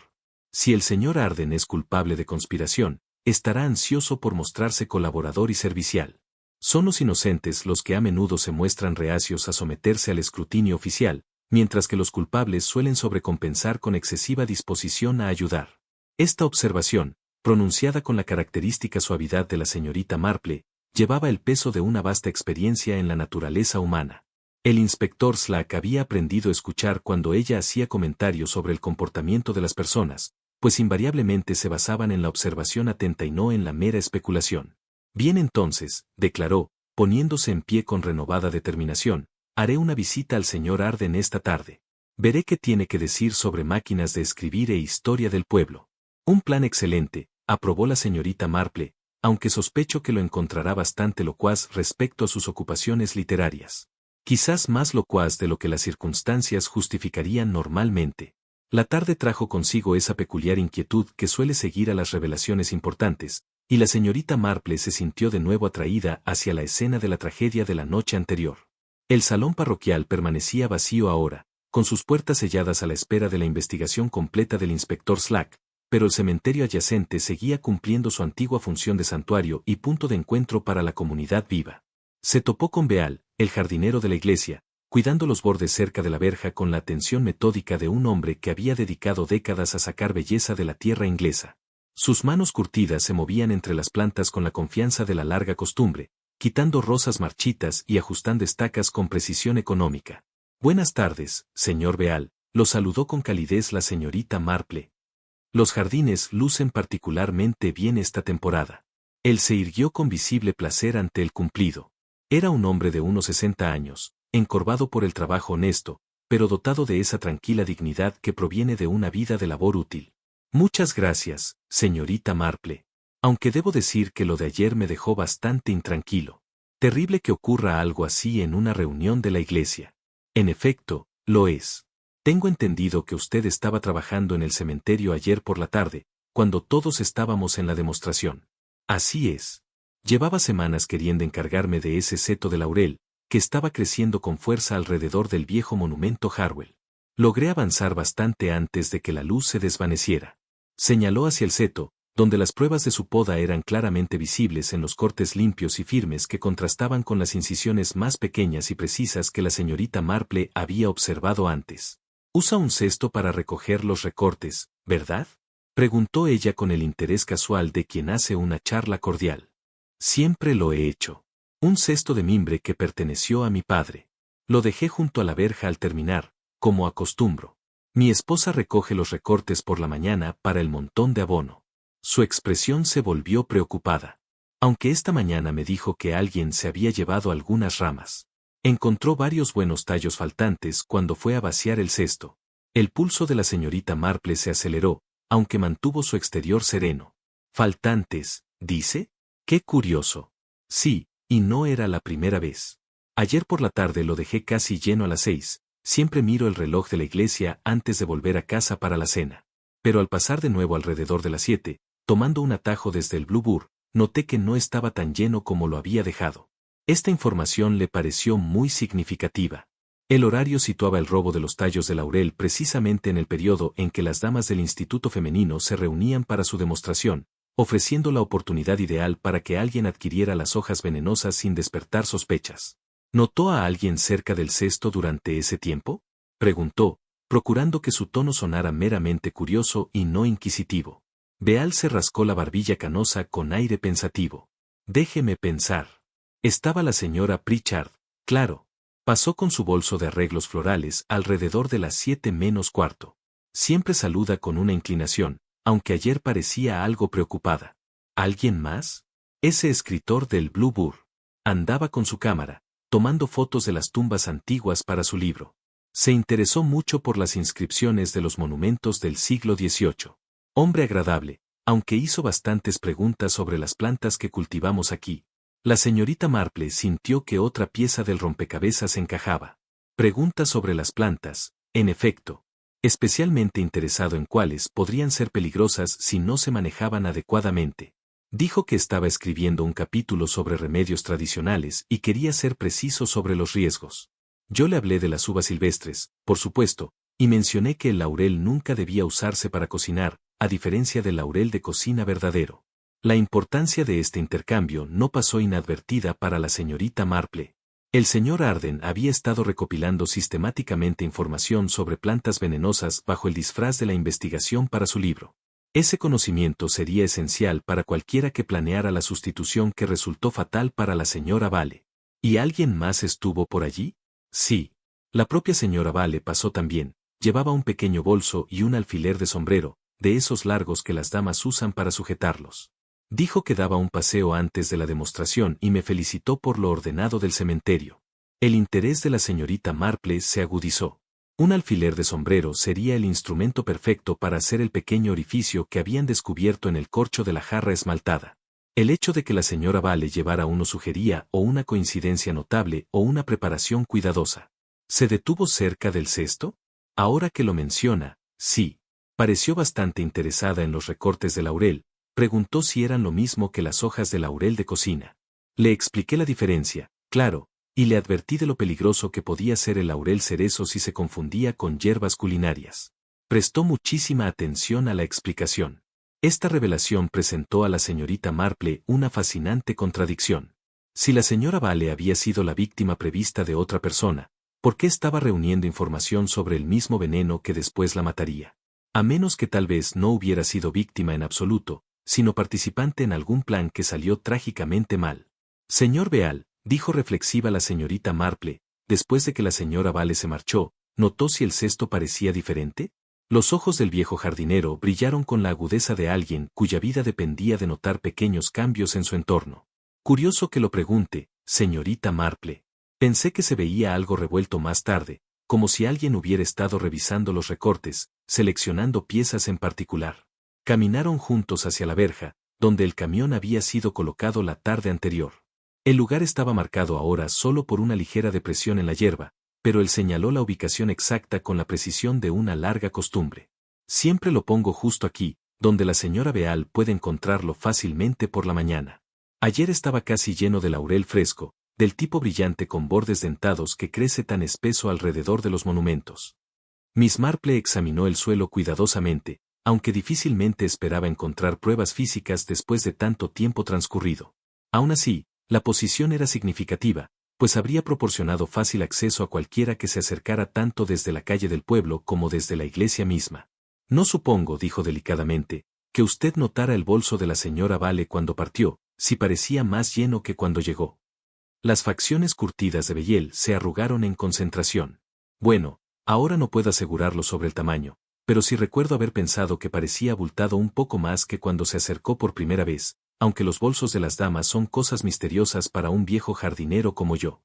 Si el señor Arden es culpable de conspiración, estará ansioso por mostrarse colaborador y servicial. Son los inocentes los que a menudo se muestran reacios a someterse al escrutinio oficial, mientras que los culpables suelen sobrecompensar con excesiva disposición a ayudar. Esta observación, pronunciada con la característica suavidad de la señorita Marple, llevaba el peso de una vasta experiencia en la naturaleza humana. El inspector Slack había aprendido a escuchar cuando ella hacía comentarios sobre el comportamiento de las personas, pues invariablemente se basaban en la observación atenta y no en la mera especulación. Bien entonces, declaró, poniéndose en pie con renovada determinación, haré una visita al señor Arden esta tarde. Veré qué tiene que decir sobre máquinas de escribir e historia del pueblo. Un plan excelente, aprobó la señorita Marple, aunque sospecho que lo encontrará bastante locuaz respecto a sus ocupaciones literarias. Quizás más locuaz de lo que las circunstancias justificarían normalmente. La tarde trajo consigo esa peculiar inquietud que suele seguir a las revelaciones importantes, y la señorita Marple se sintió de nuevo atraída hacia la escena de la tragedia de la noche anterior. El salón parroquial permanecía vacío ahora, con sus puertas selladas a la espera de la investigación completa del inspector Slack, pero el cementerio adyacente seguía cumpliendo su antigua función de santuario y punto de encuentro para la comunidad viva. Se topó con Beal, el jardinero de la iglesia, cuidando los bordes cerca de la verja con la atención metódica de un hombre que había dedicado décadas a sacar belleza de la tierra inglesa. Sus manos curtidas se movían entre las plantas con la confianza de la larga costumbre, quitando rosas marchitas y ajustando estacas con precisión económica. Buenas tardes, señor Beal, lo saludó con calidez la señorita Marple. Los jardines lucen particularmente bien esta temporada. Él se irguió con visible placer ante el cumplido. Era un hombre de unos 60 años, encorvado por el trabajo honesto, pero dotado de esa tranquila dignidad que proviene de una vida de labor útil. Muchas gracias, señorita Marple. Aunque debo decir que lo de ayer me dejó bastante intranquilo. Terrible que ocurra algo así en una reunión de la iglesia. En efecto, lo es. Tengo entendido que usted estaba trabajando en el cementerio ayer por la tarde, cuando todos estábamos en la demostración. Así es. Llevaba semanas queriendo encargarme de ese seto de laurel, que estaba creciendo con fuerza alrededor del viejo monumento Harwell. Logré avanzar bastante antes de que la luz se desvaneciera. Señaló hacia el seto, donde las pruebas de su poda eran claramente visibles en los cortes limpios y firmes que contrastaban con las incisiones más pequeñas y precisas que la señorita Marple había observado antes. «Usa un cesto para recoger los recortes, ¿verdad?», preguntó ella con el interés casual de quien hace una charla cordial. «Siempre lo he hecho. Un cesto de mimbre que perteneció a mi padre. Lo dejé junto a la verja al terminar, como acostumbro. Mi esposa recoge los recortes por la mañana para el montón de abono». Su expresión se volvió preocupada. Aunque esta mañana me dijo que alguien se había llevado algunas ramas. Encontró varios buenos tallos faltantes cuando fue a vaciar el cesto. El pulso de la señorita Marple se aceleró, aunque mantuvo su exterior sereno. «¿Faltantes, dice? ¡Qué curioso!». Sí, y no era la primera vez. Ayer por la tarde lo dejé casi lleno a las 6, siempre miro el reloj de la iglesia antes de volver a casa para la cena. Pero al pasar de nuevo alrededor de las 7, tomando un atajo desde el Blue Burr, noté que no estaba tan lleno como lo había dejado. Esta información le pareció muy significativa. El horario situaba el robo de los tallos de laurel precisamente en el periodo en que las damas del Instituto Femenino se reunían para su demostración, ofreciendo la oportunidad ideal para que alguien adquiriera las hojas venenosas sin despertar sospechas. ¿Notó a alguien cerca del cesto durante ese tiempo?, preguntó, procurando que su tono sonara meramente curioso y no inquisitivo. Beal se rascó la barbilla canosa con aire pensativo. Déjeme pensar. Estaba la señora Pritchard, claro. Pasó con su bolso de arreglos florales alrededor de las 7:45. Siempre saluda con una inclinación, aunque ayer parecía algo preocupada. ¿Alguien más? Ese escritor del Blue Burr. Andaba con su cámara, tomando fotos de las tumbas antiguas para su libro. Se interesó mucho por las inscripciones de los monumentos del siglo XVIII. Hombre agradable, aunque hizo bastantes preguntas sobre las plantas que cultivamos aquí. La señorita Marple sintió que otra pieza del rompecabezas encajaba. Preguntas sobre las plantas, en efecto. Especialmente interesado en cuáles podrían ser peligrosas si no se manejaban adecuadamente. Dijo que estaba escribiendo un capítulo sobre remedios tradicionales y quería ser preciso sobre los riesgos. Yo le hablé de las uvas silvestres, por supuesto, y mencioné que el laurel nunca debía usarse para cocinar, a diferencia del laurel de cocina verdadero. La importancia de este intercambio no pasó inadvertida para la señorita Marple. El señor Arden había estado recopilando sistemáticamente información sobre plantas venenosas bajo el disfraz de la investigación para su libro. Ese conocimiento sería esencial para cualquiera que planeara la sustitución que resultó fatal para la señora Vale. ¿Y alguien más estuvo por allí? Sí. La propia señora Vale pasó también. Llevaba un pequeño bolso y un alfiler de sombrero, de esos largos que las damas usan para sujetarlos. Dijo que daba un paseo antes de la demostración y me felicitó por lo ordenado del cementerio. El interés de la señorita Marple se agudizó. Un alfiler de sombrero sería el instrumento perfecto para hacer el pequeño orificio que habían descubierto en el corcho de la jarra esmaltada. El hecho de que la señora Vale llevara uno sugería o una coincidencia notable o una preparación cuidadosa. ¿Se detuvo cerca del cesto? Ahora que lo menciona, sí. Pareció bastante interesada en los recortes de laurel. Preguntó si eran lo mismo que las hojas de laurel de cocina. Le expliqué la diferencia, claro, y le advertí de lo peligroso que podía ser el laurel cerezo si se confundía con hierbas culinarias. Prestó muchísima atención a la explicación. Esta revelación presentó a la señorita Marple una fascinante contradicción. Si la señora Vale había sido la víctima prevista de otra persona, ¿por qué estaba reuniendo información sobre el mismo veneno que después la mataría? A menos que tal vez no hubiera sido víctima en absoluto, sino participante en algún plan que salió trágicamente mal. Señor Beal, dijo reflexiva la señorita Marple, después de que la señora Vale se marchó, ¿notó si el cesto parecía diferente? Los ojos del viejo jardinero brillaron con la agudeza de alguien cuya vida dependía de notar pequeños cambios en su entorno. Curioso que lo pregunte, señorita Marple. Pensé que se veía algo revuelto más tarde, como si alguien hubiera estado revisando los recortes, seleccionando piezas en particular. Caminaron juntos hacia la verja, donde el camión había sido colocado la tarde anterior. El lugar estaba marcado ahora solo por una ligera depresión en la hierba, pero él señaló la ubicación exacta con la precisión de una larga costumbre. Siempre lo pongo justo aquí, donde la señora Beal puede encontrarlo fácilmente por la mañana. Ayer estaba casi lleno de laurel fresco, del tipo brillante con bordes dentados que crece tan espeso alrededor de los monumentos. Miss Marple examinó el suelo cuidadosamente, aunque difícilmente esperaba encontrar pruebas físicas después de tanto tiempo transcurrido. Aún así, la posición era significativa, pues habría proporcionado fácil acceso a cualquiera que se acercara tanto desde la calle del pueblo como desde la iglesia misma. No supongo, dijo delicadamente, que usted notara el bolso de la señora Vale cuando partió, si parecía más lleno que cuando llegó. Las facciones curtidas de Beyel se arrugaron en concentración. Bueno, ahora no puedo asegurarlo sobre el tamaño, pero sí recuerdo haber pensado que parecía abultado un poco más que cuando se acercó por primera vez, aunque los bolsos de las damas son cosas misteriosas para un viejo jardinero como yo.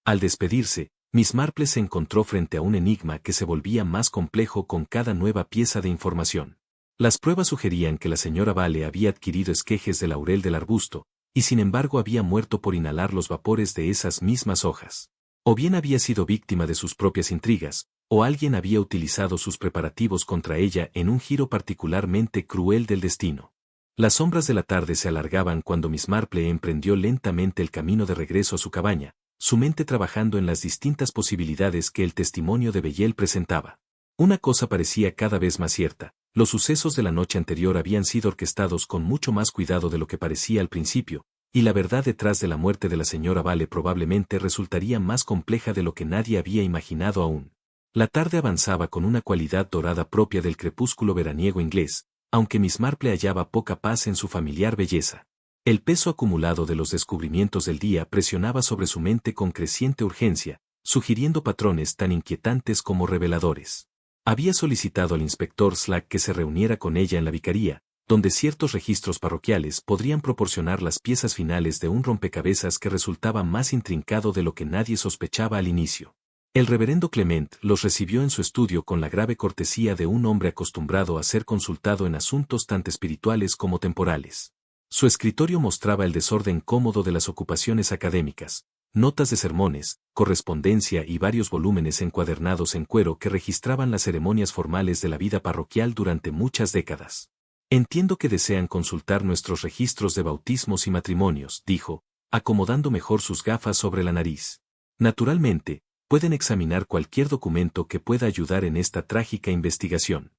Al despedirse, Miss Marple se encontró frente a un enigma que se volvía más complejo con cada nueva pieza de información. Las pruebas sugerían que la señora Vale había adquirido esquejes de laurel del arbusto, y sin embargo había muerto por inhalar los vapores de esas mismas hojas. O bien había sido víctima de sus propias intrigas, o alguien había utilizado sus preparativos contra ella en un giro particularmente cruel del destino. Las sombras de la tarde se alargaban cuando Miss Marple emprendió lentamente el camino de regreso a su cabaña, su mente trabajando en las distintas posibilidades que el testimonio de Bellel presentaba. Una cosa parecía cada vez más cierta: los sucesos de la noche anterior habían sido orquestados con mucho más cuidado de lo que parecía al principio, y la verdad detrás de la muerte de la señora Vale probablemente resultaría más compleja de lo que nadie había imaginado aún. La tarde avanzaba con una cualidad dorada propia del crepúsculo veraniego inglés, aunque Miss Marple hallaba poca paz en su familiar belleza. El peso acumulado de los descubrimientos del día presionaba sobre su mente con creciente urgencia, sugiriendo patrones tan inquietantes como reveladores. Había solicitado al inspector Slack que se reuniera con ella en la vicaría, donde ciertos registros parroquiales podrían proporcionar las piezas finales de un rompecabezas que resultaba más intrincado de lo que nadie sospechaba al inicio. El reverendo Clement los recibió en su estudio con la grave cortesía de un hombre acostumbrado a ser consultado en asuntos tanto espirituales como temporales. Su escritorio mostraba el desorden cómodo de las ocupaciones académicas, notas de sermones, correspondencia y varios volúmenes encuadernados en cuero que registraban las ceremonias formales de la vida parroquial durante muchas décadas. Entiendo que desean consultar nuestros registros de bautismos y matrimonios, dijo, acomodando mejor sus gafas sobre la nariz. Naturalmente, pueden examinar cualquier documento que pueda ayudar en esta trágica investigación.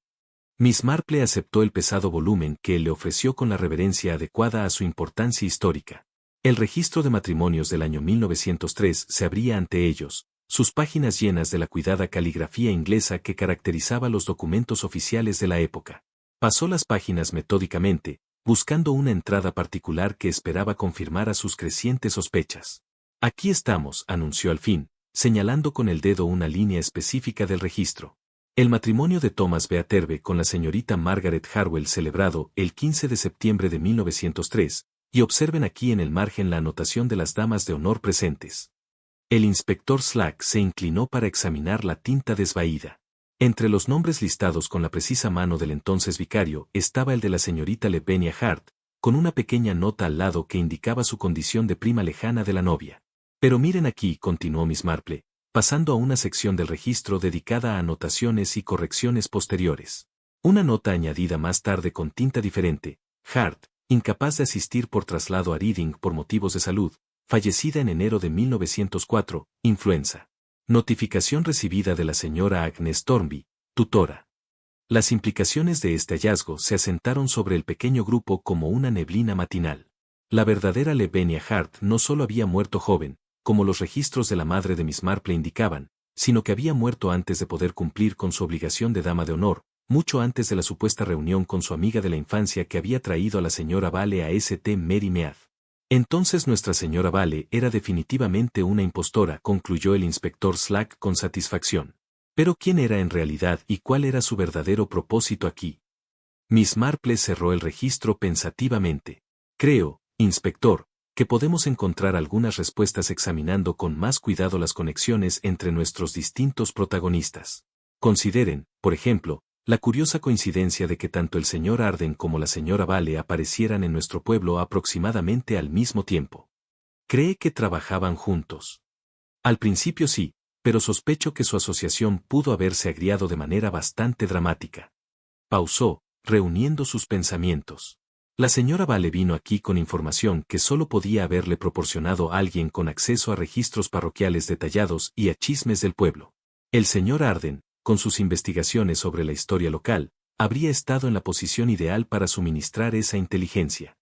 Miss Marple aceptó el pesado volumen que él le ofreció con la reverencia adecuada a su importancia histórica. El registro de matrimonios del año 1903 se abría ante ellos, sus páginas llenas de la cuidada caligrafía inglesa que caracterizaba los documentos oficiales de la época. Pasó las páginas metódicamente, buscando una entrada particular que esperaba confirmar a sus crecientes sospechas. Aquí estamos, anunció al fin, señalando con el dedo una línea específica del registro. El matrimonio de Thomas Beaterbe con la señorita Margaret Harwell celebrado el 15 de septiembre de 1903, y observen aquí en el margen la anotación de las damas de honor presentes. El inspector Slack se inclinó para examinar la tinta desvaída. Entre los nombres listados con la precisa mano del entonces vicario estaba el de la señorita Lavinia Hart, con una pequeña nota al lado que indicaba su condición de prima lejana de la novia. Pero miren aquí, continuó Miss Marple, pasando a una sección del registro dedicada a anotaciones y correcciones posteriores. Una nota añadida más tarde con tinta diferente: Hart, incapaz de asistir por traslado a Reading por motivos de salud, fallecida en enero de 1904, influenza. Notificación recibida de la señora Agnes Thornby, tutora. Las implicaciones de este hallazgo se asentaron sobre el pequeño grupo como una neblina matinal. La verdadera Lavinia Hart no solo había muerto joven, como los registros de la madre de Miss Marple indicaban, sino que había muerto antes de poder cumplir con su obligación de dama de honor, mucho antes de la supuesta reunión con su amiga de la infancia que había traído a la señora Vale a St. Mary Mead. Entonces nuestra señora Vale era definitivamente una impostora, concluyó el inspector Slack con satisfacción. Pero ¿quién era en realidad y cuál era su verdadero propósito aquí? Miss Marple cerró el registro pensativamente. Creo, inspector, que podemos encontrar algunas respuestas examinando con más cuidado las conexiones entre nuestros distintos protagonistas. Consideren, por ejemplo, la curiosa coincidencia de que tanto el señor Arden como la señora Vale aparecieran en nuestro pueblo aproximadamente al mismo tiempo. ¿Cree que trabajaban juntos? Al principio sí, pero sospecho que su asociación pudo haberse agriado de manera bastante dramática. Pausó, reuniendo sus pensamientos. La señora Vale vino aquí con información que solo podía haberle proporcionado alguien con acceso a registros parroquiales detallados y a chismes del pueblo. El señor Arden, con sus investigaciones sobre la historia local, habría estado en la posición ideal para suministrar esa inteligencia.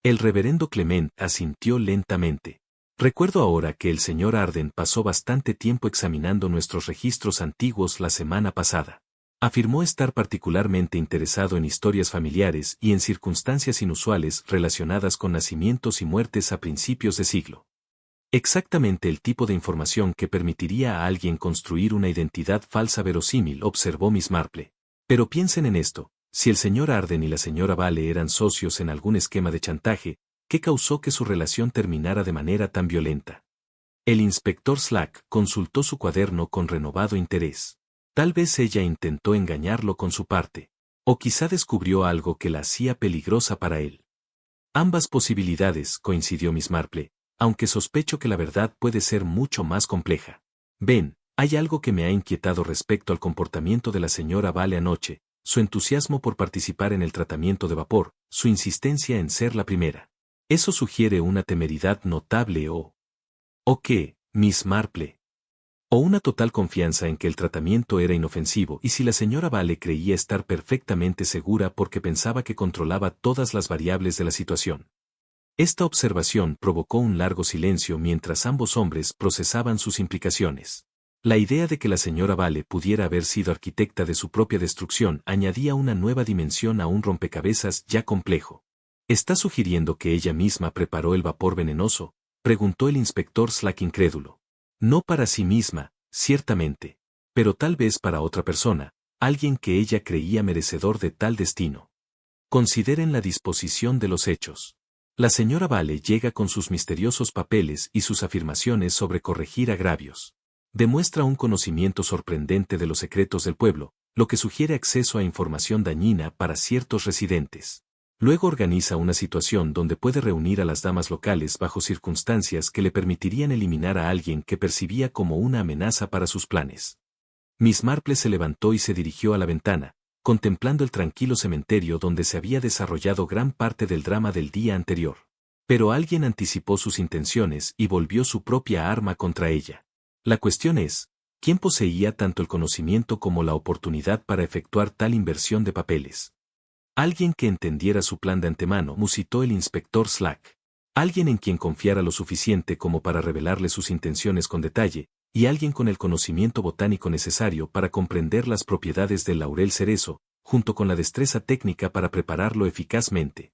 El reverendo Clement asintió lentamente. Recuerdo ahora que el señor Arden pasó bastante tiempo examinando nuestros registros antiguos la semana pasada. Afirmó estar particularmente interesado en historias familiares y en circunstancias inusuales relacionadas con nacimientos y muertes a principios de siglo. Exactamente el tipo de información que permitiría a alguien construir una identidad falsa verosímil, observó Miss Marple. Pero piensen en esto: si el señor Arden y la señora Vale eran socios en algún esquema de chantaje, ¿qué causó que su relación terminara de manera tan violenta? El inspector Slack consultó su cuaderno con renovado interés. Tal vez ella intentó engañarlo con su parte. O quizá descubrió algo que la hacía peligrosa para él. Ambas posibilidades, coincidió Miss Marple, aunque sospecho que la verdad puede ser mucho más compleja. Ven, hay algo que me ha inquietado respecto al comportamiento de la señora Vale anoche, su entusiasmo por participar en el tratamiento de vapor, su insistencia en ser la primera. Eso sugiere una temeridad notable ¿o qué, Miss Marple? O una total confianza en que el tratamiento era inofensivo y si la señora Vale creía estar perfectamente segura porque pensaba que controlaba todas las variables de la situación. Esta observación provocó un largo silencio mientras ambos hombres procesaban sus implicaciones. La idea de que la señora Vale pudiera haber sido arquitecta de su propia destrucción añadía una nueva dimensión a un rompecabezas ya complejo. ¿Está sugiriendo que ella misma preparó el vapor venenoso?, preguntó el inspector Slack incrédulo. No para sí misma, ciertamente, pero tal vez para otra persona, alguien que ella creía merecedor de tal destino. Consideren la disposición de los hechos. La señora Vale llega con sus misteriosos papeles y sus afirmaciones sobre corregir agravios. Demuestra un conocimiento sorprendente de los secretos del pueblo, lo que sugiere acceso a información dañina para ciertos residentes. Luego organiza una situación donde puede reunir a las damas locales bajo circunstancias que le permitirían eliminar a alguien que percibía como una amenaza para sus planes. Miss Marple se levantó y se dirigió a la ventana, contemplando el tranquilo cementerio donde se había desarrollado gran parte del drama del día anterior. Pero alguien anticipó sus intenciones y volvió su propia arma contra ella. La cuestión es, ¿quién poseía tanto el conocimiento como la oportunidad para efectuar tal inversión de papeles? Alguien que entendiera su plan de antemano, musitó el inspector Slack. Alguien en quien confiara lo suficiente como para revelarle sus intenciones con detalle, y alguien con el conocimiento botánico necesario para comprender las propiedades del laurel cerezo, junto con la destreza técnica para prepararlo eficazmente.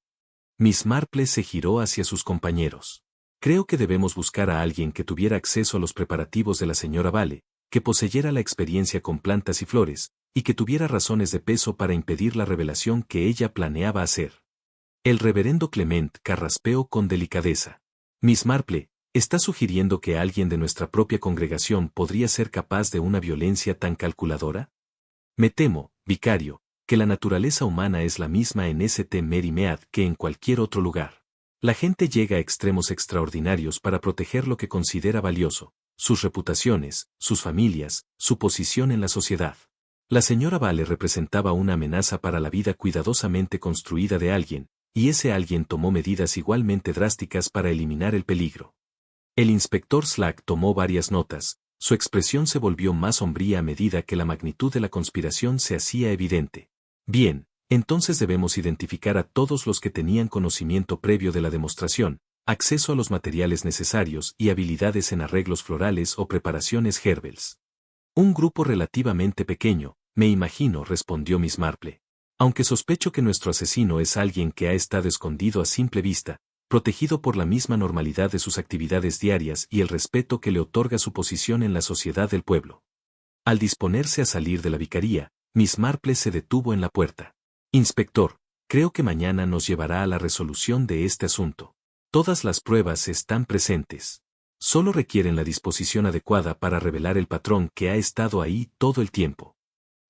Miss Marple se giró hacia sus compañeros. Creo que debemos buscar a alguien que tuviera acceso a los preparativos de la señora Vale, que poseyera la experiencia con plantas y flores, y que tuviera razones de peso para impedir la revelación que ella planeaba hacer. El reverendo Clement carraspeó con delicadeza. Miss Marple, ¿está sugiriendo que alguien de nuestra propia congregación podría ser capaz de una violencia tan calculadora? Me temo, vicario, que la naturaleza humana es la misma en St. Mary Mead que en cualquier otro lugar. La gente llega a extremos extraordinarios para proteger lo que considera valioso, sus reputaciones, sus familias, su posición en la sociedad. La señora Vale representaba una amenaza para la vida cuidadosamente construida de alguien, y ese alguien tomó medidas igualmente drásticas para eliminar el peligro. El inspector Slack tomó varias notas, su expresión se volvió más sombría a medida que la magnitud de la conspiración se hacía evidente. Bien, entonces debemos identificar a todos los que tenían conocimiento previo de la demostración, acceso a los materiales necesarios y habilidades en arreglos florales o preparaciones herbales. Un grupo relativamente pequeño, me imagino, respondió Miss Marple. Aunque sospecho que nuestro asesino es alguien que ha estado escondido a simple vista, protegido por la misma normalidad de sus actividades diarias y el respeto que le otorga su posición en la sociedad del pueblo. Al disponerse a salir de la vicaría, Miss Marple se detuvo en la puerta. Inspector, creo que mañana nos llevará a la resolución de este asunto. Todas las pruebas están presentes. Solo requieren la disposición adecuada para revelar el patrón que ha estado ahí todo el tiempo.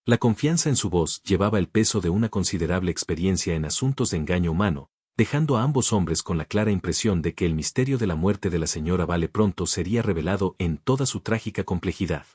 La confianza en su voz llevaba el peso de una considerable experiencia en asuntos de engaño humano, dejando a ambos hombres con la clara impresión de que el misterio de la muerte de la señora Vale pronto sería revelado en toda su trágica complejidad.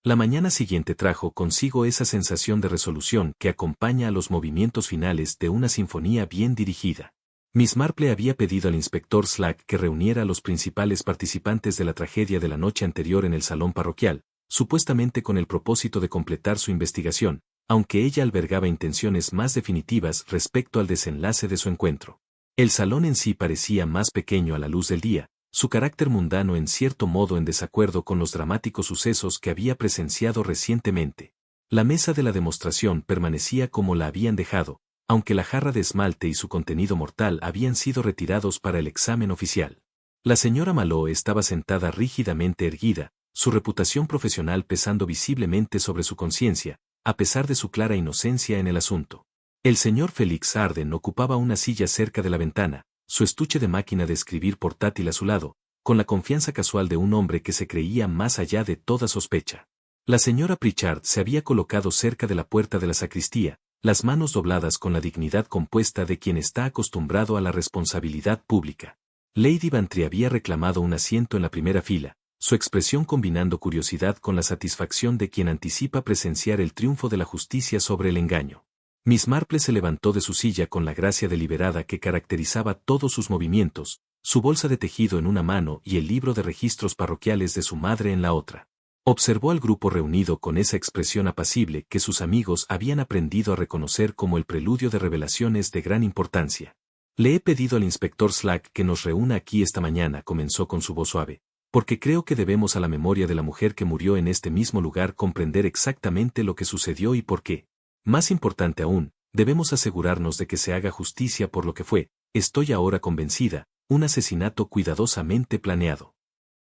La mañana siguiente trajo consigo esa sensación de resolución que acompaña a los movimientos finales de una sinfonía bien dirigida. Miss Marple había pedido al inspector Slack que reuniera a los principales participantes de la tragedia de la noche anterior en el salón parroquial, supuestamente con el propósito de completar su investigación, aunque ella albergaba intenciones más definitivas respecto al desenlace de su encuentro. El salón en sí parecía más pequeño a la luz del día, su carácter mundano en cierto modo en desacuerdo con los dramáticos sucesos que había presenciado recientemente. La mesa de la demostración permanecía como la habían dejado, aunque la jarra de esmalte y su contenido mortal habían sido retirados para el examen oficial. La señora Maló estaba sentada rígidamente erguida, su reputación profesional pesando visiblemente sobre su conciencia, a pesar de su clara inocencia en el asunto. El señor Félix Arden ocupaba una silla cerca de la ventana, su estuche de máquina de escribir portátil a su lado, con la confianza casual de un hombre que se creía más allá de toda sospecha. La señora Pritchard se había colocado cerca de la puerta de la sacristía, las manos dobladas con la dignidad compuesta de quien está acostumbrado a la responsabilidad pública. Lady Bantry había reclamado un asiento en la primera fila, su expresión combinando curiosidad con la satisfacción de quien anticipa presenciar el triunfo de la justicia sobre el engaño. Miss Marple se levantó de su silla con la gracia deliberada que caracterizaba todos sus movimientos, su bolsa de tejido en una mano y el libro de registros parroquiales de su madre en la otra. Observó al grupo reunido con esa expresión apacible que sus amigos habían aprendido a reconocer como el preludio de revelaciones de gran importancia. Le he pedido al inspector Slack que nos reúna aquí esta mañana, comenzó con su voz suave, porque creo que debemos a la memoria de la mujer que murió en este mismo lugar comprender exactamente lo que sucedió y por qué. Más importante aún, debemos asegurarnos de que se haga justicia por lo que fue, estoy ahora convencida, un asesinato cuidadosamente planeado.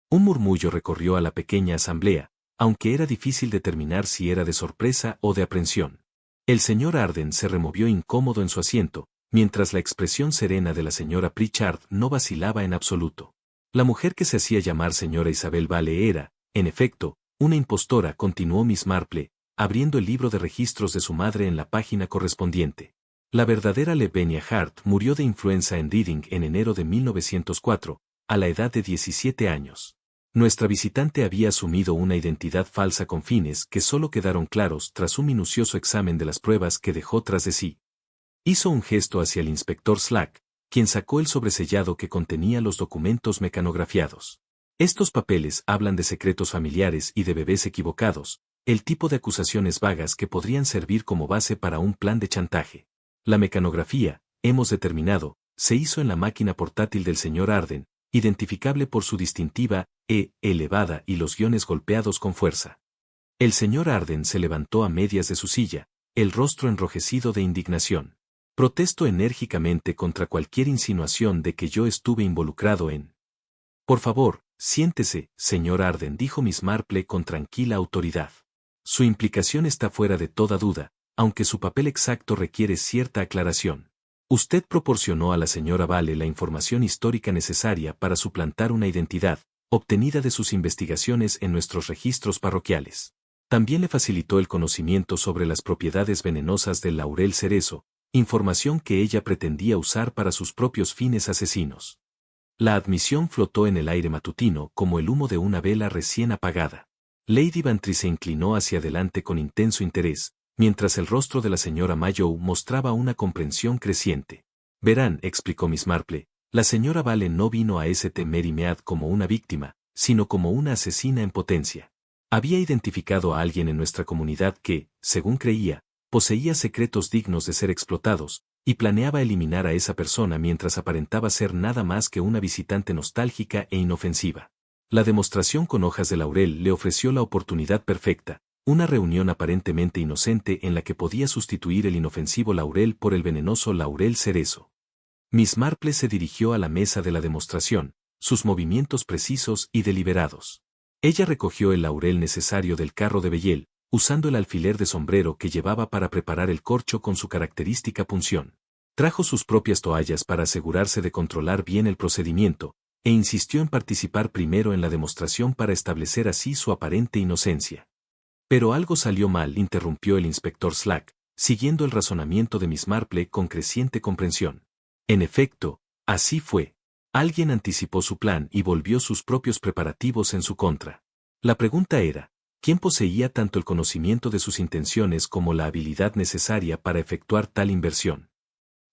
Un murmullo recorrió a la pequeña asamblea, aunque era difícil determinar si era de sorpresa o de aprensión. El señor Arden se removió incómodo en su asiento, mientras la expresión serena de la señora Pritchard no vacilaba en absoluto. La mujer que se hacía llamar señora Isabel Vale era, en efecto, una impostora, continuó Miss Marple, abriendo el libro de registros de su madre en la página correspondiente. La verdadera Lavinia Hart murió de influenza en Reading en enero de 1904, a la edad de 17 años. Nuestra visitante había asumido una identidad falsa con fines que solo quedaron claros tras un minucioso examen de las pruebas que dejó tras de sí. Hizo un gesto hacia el inspector Slack, quien sacó el sobresellado que contenía los documentos mecanografiados. Estos papeles hablan de secretos familiares y de bebés equivocados, el tipo de acusaciones vagas que podrían servir como base para un plan de chantaje. La mecanografía, hemos determinado, se hizo en la máquina portátil del señor Arden, identificable por su distintiva E elevada y los guiones golpeados con fuerza. El señor Arden se levantó a medias de su silla, el rostro enrojecido de indignación. Protesto enérgicamente contra cualquier insinuación de que yo estuve involucrado en. Por favor, siéntese, señor Arden, dijo Miss Marple con tranquila autoridad. Su implicación está fuera de toda duda, aunque su papel exacto requiere cierta aclaración. Usted proporcionó a la señora Vale la información histórica necesaria para suplantar una identidad, obtenida de sus investigaciones en nuestros registros parroquiales. También le facilitó el conocimiento sobre las propiedades venenosas del laurel cerezo, información que ella pretendía usar para sus propios fines asesinos. La admisión flotó en el aire matutino como el humo de una vela recién apagada. Lady Bantry se inclinó hacia adelante con intenso interés, mientras el rostro de la señora Mayo mostraba una comprensión creciente. Verán, explicó Miss Marple, la señora Vale no vino a St. Mary Mead como una víctima, sino como una asesina en potencia. Había identificado a alguien en nuestra comunidad que, según creía, poseía secretos dignos de ser explotados, y planeaba eliminar a esa persona mientras aparentaba ser nada más que una visitante nostálgica e inofensiva. La demostración con hojas de laurel le ofreció la oportunidad perfecta, una reunión aparentemente inocente en la que podía sustituir el inofensivo laurel por el venenoso laurel cerezo. Miss Marple se dirigió a la mesa de la demostración, sus movimientos precisos y deliberados. Ella recogió el laurel necesario del carro de Bellel, usando el alfiler de sombrero que llevaba para preparar el corcho con su característica punción. Trajo sus propias toallas para asegurarse de controlar bien el procedimiento, e insistió en participar primero en la demostración para establecer así su aparente inocencia. Pero algo salió mal, interrumpió el inspector Slack, siguiendo el razonamiento de Miss Marple con creciente comprensión. En efecto, así fue. Alguien anticipó su plan y volvió sus propios preparativos en su contra. La pregunta era, ¿quién poseía tanto el conocimiento de sus intenciones como la habilidad necesaria para efectuar tal inversión?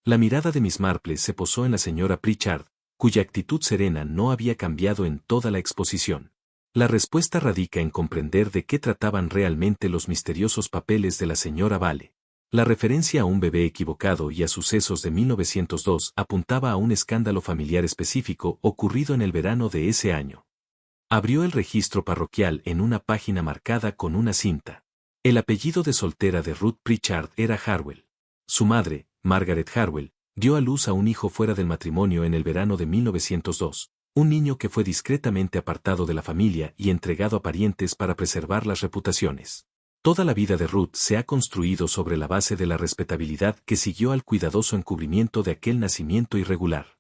La mirada de Miss Marple se posó en la señora Pritchard, cuya actitud serena no había cambiado en toda la exposición. La respuesta radica en comprender de qué trataban realmente los misteriosos papeles de la señora Vale. La referencia a un bebé equivocado y a sucesos de 1902 apuntaba a un escándalo familiar específico ocurrido en el verano de ese año. Abrió el registro parroquial en una página marcada con una cinta. El apellido de soltera de Ruth Pritchard era Harwell. Su madre, Margaret Harwell, dio a luz a un hijo fuera del matrimonio en el verano de 1902, un niño que fue discretamente apartado de la familia y entregado a parientes para preservar las reputaciones. Toda la vida de Ruth se ha construido sobre la base de la respetabilidad que siguió al cuidadoso encubrimiento de aquel nacimiento irregular.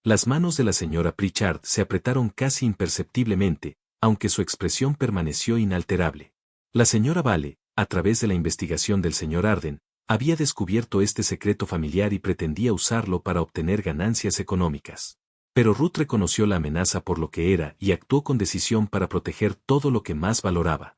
Las manos de la señora Pritchard se apretaron casi imperceptiblemente, aunque su expresión permaneció inalterable. La señora Vale, a través de la investigación del señor Arden, había descubierto este secreto familiar y pretendía usarlo para obtener ganancias económicas. Pero Ruth reconoció la amenaza por lo que era y actuó con decisión para proteger todo lo que más valoraba.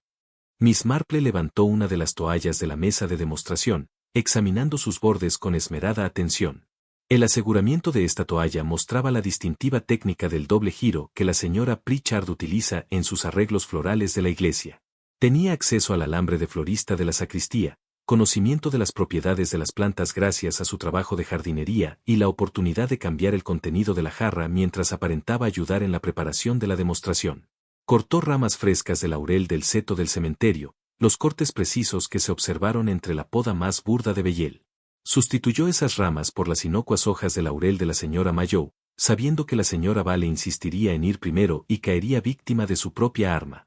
Miss Marple levantó una de las toallas de la mesa de demostración, examinando sus bordes con esmerada atención. El aseguramiento de esta toalla mostraba la distintiva técnica del doble giro que la señora Pritchard utiliza en sus arreglos florales de la iglesia. Tenía acceso al alambre de florista de la sacristía, conocimiento de las propiedades de las plantas gracias a su trabajo de jardinería y la oportunidad de cambiar el contenido de la jarra mientras aparentaba ayudar en la preparación de la demostración. Cortó ramas frescas de laurel del seto del cementerio, los cortes precisos que se observaron entre la poda más burda de Beyel. Sustituyó esas ramas por las inocuas hojas de laurel de la señora Mayo, sabiendo que la señora Vale insistiría en ir primero y caería víctima de su propia arma.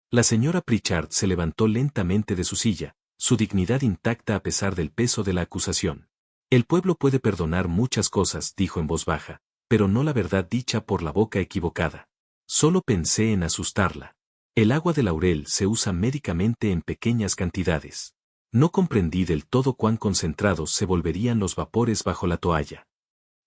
La señora Pritchard se levantó lentamente de su silla, su dignidad intacta a pesar del peso de la acusación. El pueblo puede perdonar muchas cosas, dijo en voz baja, pero no la verdad dicha por la boca equivocada. Solo pensé en asustarla. El agua de laurel se usa médicamente en pequeñas cantidades. No comprendí del todo cuán concentrados se volverían los vapores bajo la toalla.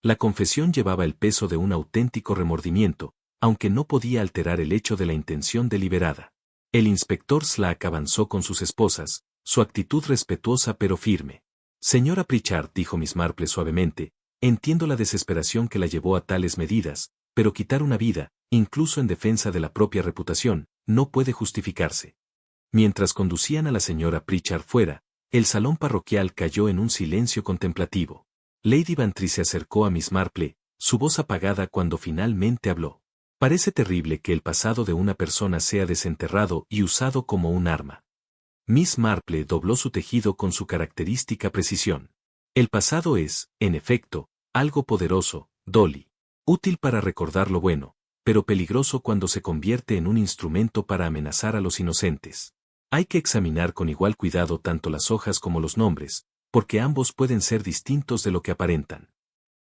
La confesión llevaba el peso de un auténtico remordimiento, aunque no podía alterar el hecho de la intención deliberada. El inspector Slack avanzó con sus esposas, su actitud respetuosa pero firme. Señora Pritchard, dijo Miss Marple suavemente, entiendo la desesperación que la llevó a tales medidas, pero quitar una vida, incluso en defensa de la propia reputación, no puede justificarse. Mientras conducían a la señora Pritchard fuera, el salón parroquial cayó en un silencio contemplativo. Lady Bantry se acercó a Miss Marple, su voz apagada cuando finalmente habló. Parece terrible que el pasado de una persona sea desenterrado y usado como un arma. Miss Marple dobló su tejido con su característica precisión. El pasado es, en efecto, algo poderoso, Dolly. Útil para recordar lo bueno, pero peligroso cuando se convierte en un instrumento para amenazar a los inocentes. Hay que examinar con igual cuidado tanto las hojas como los nombres, porque ambos pueden ser distintos de lo que aparentan.